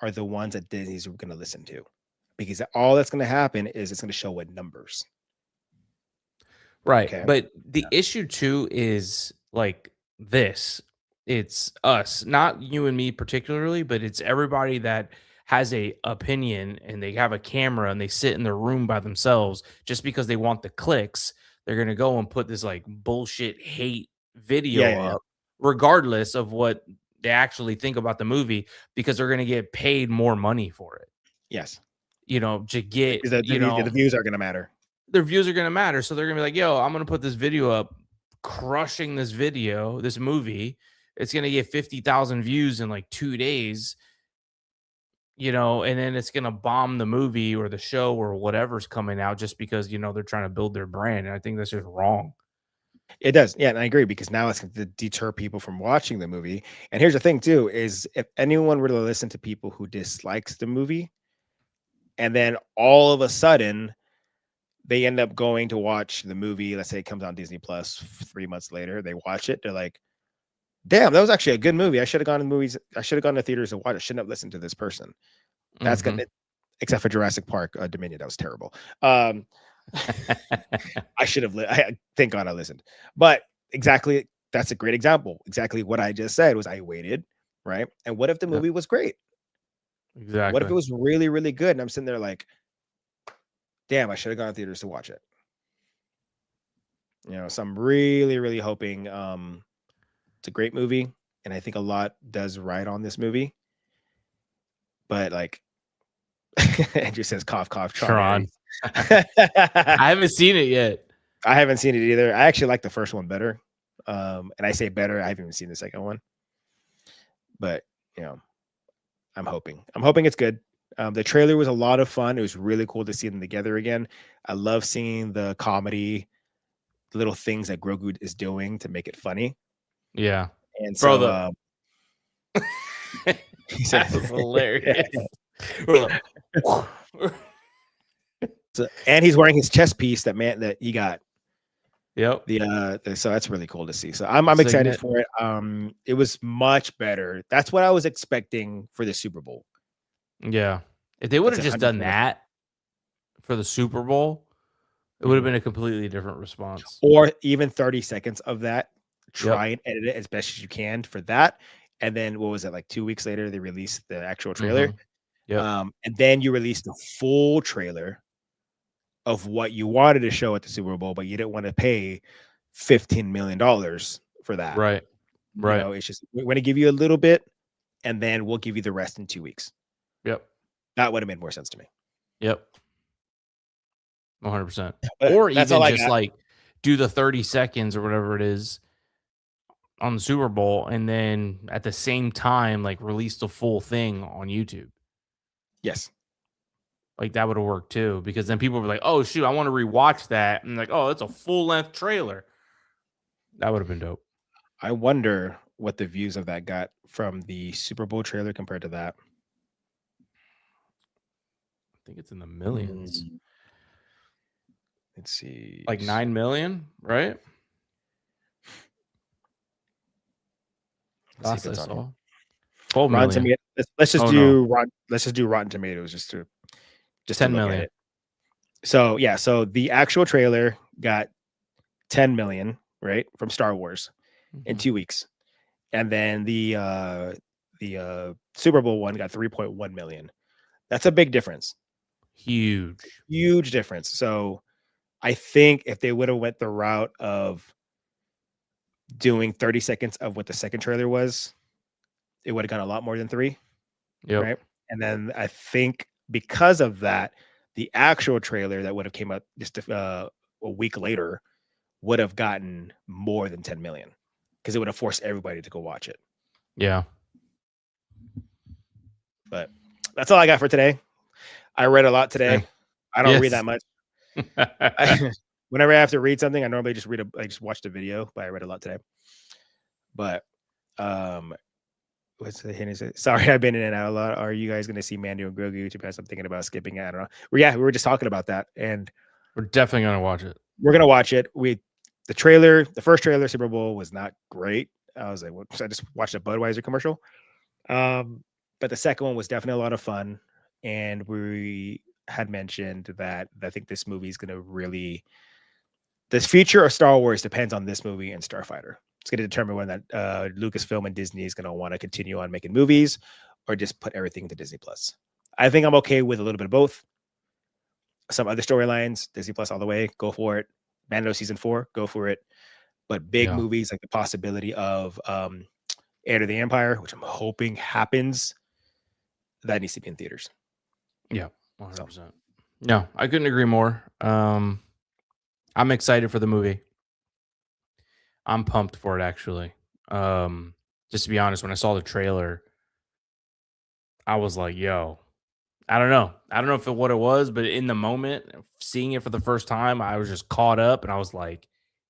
are the ones that Disney's going to listen to, because all that's going to happen is it's going to show in numbers. right. Okay. But the issue too is like this. It's us, not you and me particularly, but it's everybody that has a opinion and they have a camera and they sit in their room by themselves just because they want the clicks. They're gonna go and put this like bullshit hate Yeah, video yeah, yeah. up, regardless of what they actually think about the movie, because they're gonna get paid more money for it. Yes. To get, Because the views are going to matter. their views are going to matter. So they're going to be like, yo, I'm going to put this video up, crushing this video, this movie. It's going to get 50,000 views in like 2 days, and then it's going to bomb the movie or the show or whatever's coming out just because, they're trying to build their brand. And I think that's just wrong. It does. Yeah, and I agree because now it's going to deter people from watching the movie. And here's the thing too, is if anyone were to listen to people who dislikes the movie and then all of a sudden they end up going to watch the movie, let's say it comes on Disney Plus 3 months later, they watch it, they're like, damn, that was actually a good movie. I should have gone to movies. I should have gone to theaters and watched it. I shouldn't have listened to this person. That's gonna, except for Jurassic Park Dominion, that was terrible. I should have. Thank God I listened. But exactly, that's a great example. Exactly what I just said was I waited, right? And what if the movie was great? Exactly. What if it was really, really good? And I'm sitting there like, damn, I should have gone to theaters to watch it. So I'm really, really hoping it's a great movie, and I think a lot does ride on this movie. But like, Andrew says, cough, cough, Tron. I haven't seen it yet. I haven't seen it either. I actually like the first one better. And I say better, I haven't even seen the second one. But I'm hoping it's good. The trailer was a lot of fun. It was really cool to see them together again. I love seeing the comedy, the little things that Grogu is doing to make it funny. Yeah. And so that was hilarious. And he's wearing his chest piece that he got. Yep. So that's really cool to see. So I'm excited for it. It was much better. That's what I was expecting for the Super Bowl. Yeah. If they would have just done that for the Super Bowl, it would have been a completely different response. Or even 30 seconds of that. Try and edit it as best as you can for that. And then what was it, like 2 weeks later, they released the actual trailer. And then you released the full trailer of what you wanted to show at the Super Bowl, but you didn't want to pay $15 million for that. Right. It's just, we're going to give you a little bit and then we'll give you the rest in 2 weeks. Yep. That would have made more sense to me. Yep. 100%. Or even just like do the 30 seconds or whatever it is on the Super Bowl and then at the same time, like release the full thing on YouTube. Yes. Like that would have worked too, because then people were like, oh shoot, I want to rewatch that. And like, oh, it's a full length trailer. That would have been dope. I wonder what the views of that got from the Super Bowl trailer compared to that. I think it's in the millions. Let's see. Like 9 million, right? Let's see if it's on 12 million. Let's just do Rotten Tomatoes just 10 million. So yeah, so the actual trailer got 10 million, right, from Star Wars in 2 weeks. And then the Super Bowl one got 3.1 million. That's a big difference. Huge difference. So I think if they would have went the route of doing 30 seconds of what the second trailer was, it would have gone a lot more than 3. Yep. Right. And then I think because of that, the actual trailer that would have came out just a week later would have gotten more than 10 million because it would have forced everybody to go watch it. Yeah. But that's all I got for today. I read a lot today. I don't read that much. Whenever I have to read something, I normally just I just watch the video, but I read a lot today. But what's the hint? Sorry, I've been in and out a lot. Are you guys going to see Mando and Grogu? To be honest, I'm thinking about skipping it. I don't know. We were just talking about that, and we're definitely going to watch it. We're going to watch it. The first trailer, Super Bowl, was not great. I was like, well, I just watched a Budweiser commercial. But the second one was definitely a lot of fun, and we had mentioned that I think this movie is going to really. This future of Star Wars depends on this movie and Starfighter. It's going to determine whether that Lucasfilm and Disney is going to want to continue on making movies or just put everything into Disney Plus. I think I'm okay with a little bit of both. Some other storylines, Disney Plus all the way, go for it. Mando season 4, go for it. But big movies like the possibility of Heir to the Empire, which I'm hoping happens, that needs to be in theaters. Yeah, 100%. No, I couldn't agree more. I'm excited for the movie. I'm pumped for it actually. Just to be honest, when I saw the trailer, I was like, "Yo, I don't know. I don't know if what it was, but in the moment, seeing it for the first time, I was just caught up and I was like,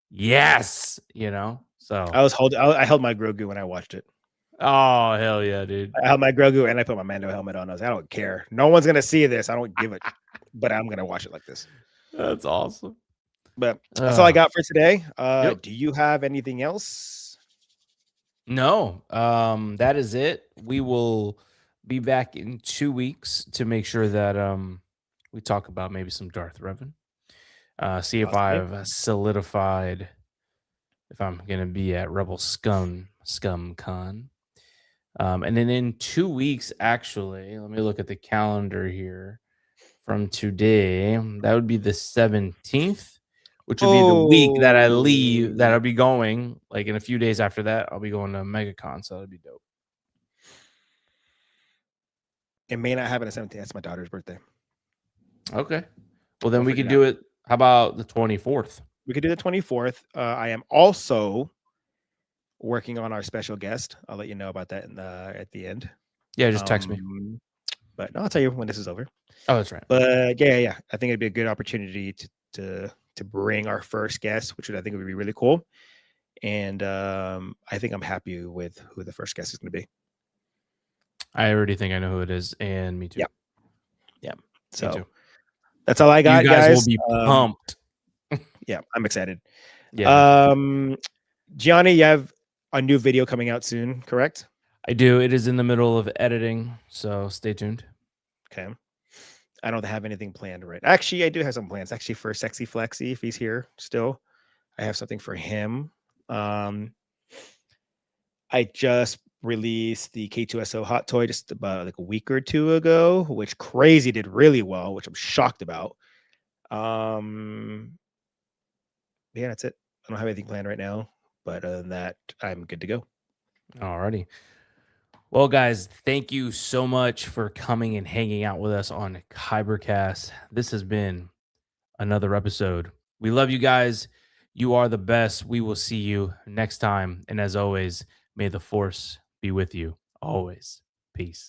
yes, you know? So, I held my Grogu when I watched it. oh, hell yeah, dude. I held my Grogu and I put my Mando helmet on. I was like, I don't care. No one's gonna see this. I don't give it, but I'm gonna watch it like this. That's awesome. But that's all I got for today. Yep. Do you have anything else? No, that is it. We will be back in 2 weeks to make sure that we talk about maybe some Darth Revan. See if Possibly. I've solidified if I'm gonna be at Rebel Scum Con. And then in 2 weeks, actually, let me look at the calendar here from today. That would be the 17th, which would be the week that I leave, that Oh, I'll be going. Like in a few days after that, I'll be going to Megacon. So that'd be dope. it may not happen at 17. That's my daughter's birthday. Okay. Well, then We'll we figure could it do out. it. How about the 24th? We could do the 24th. I am also working on our special guest. I'll let you know about that at the end. Yeah, just text me. But no, I'll tell you when this is over. Oh, that's right. But yeah. I think it'd be a good opportunity to bring our first guest, which I think would be really cool. And I think I'm happy with who the first guest is going to be. I already think I know who it is, and me too. Yeah. Me So too. that's all I got, You guys will guys. be pumped. Yeah, I'm excited. Yeah. Gianni, you have a new video coming out soon, correct? I do. It is in the middle of editing, so stay tuned. Okay. I don't have anything planned right. Actually, I do have some plans. Actually, for Sexy Flexy, if he's here still, I have something for him. I just released the K2SO hot toy just about like a week or two ago, which crazy did really well, which I'm shocked about. Yeah, that's it. I don't have anything planned right now, but other than that, I'm good to go. Alrighty. Well, guys, thank you so much for coming and hanging out with us on Kyber Cast. This has been another episode. We love you guys. You are the best. We will see you next time. And as always, may the force be with you always. Peace.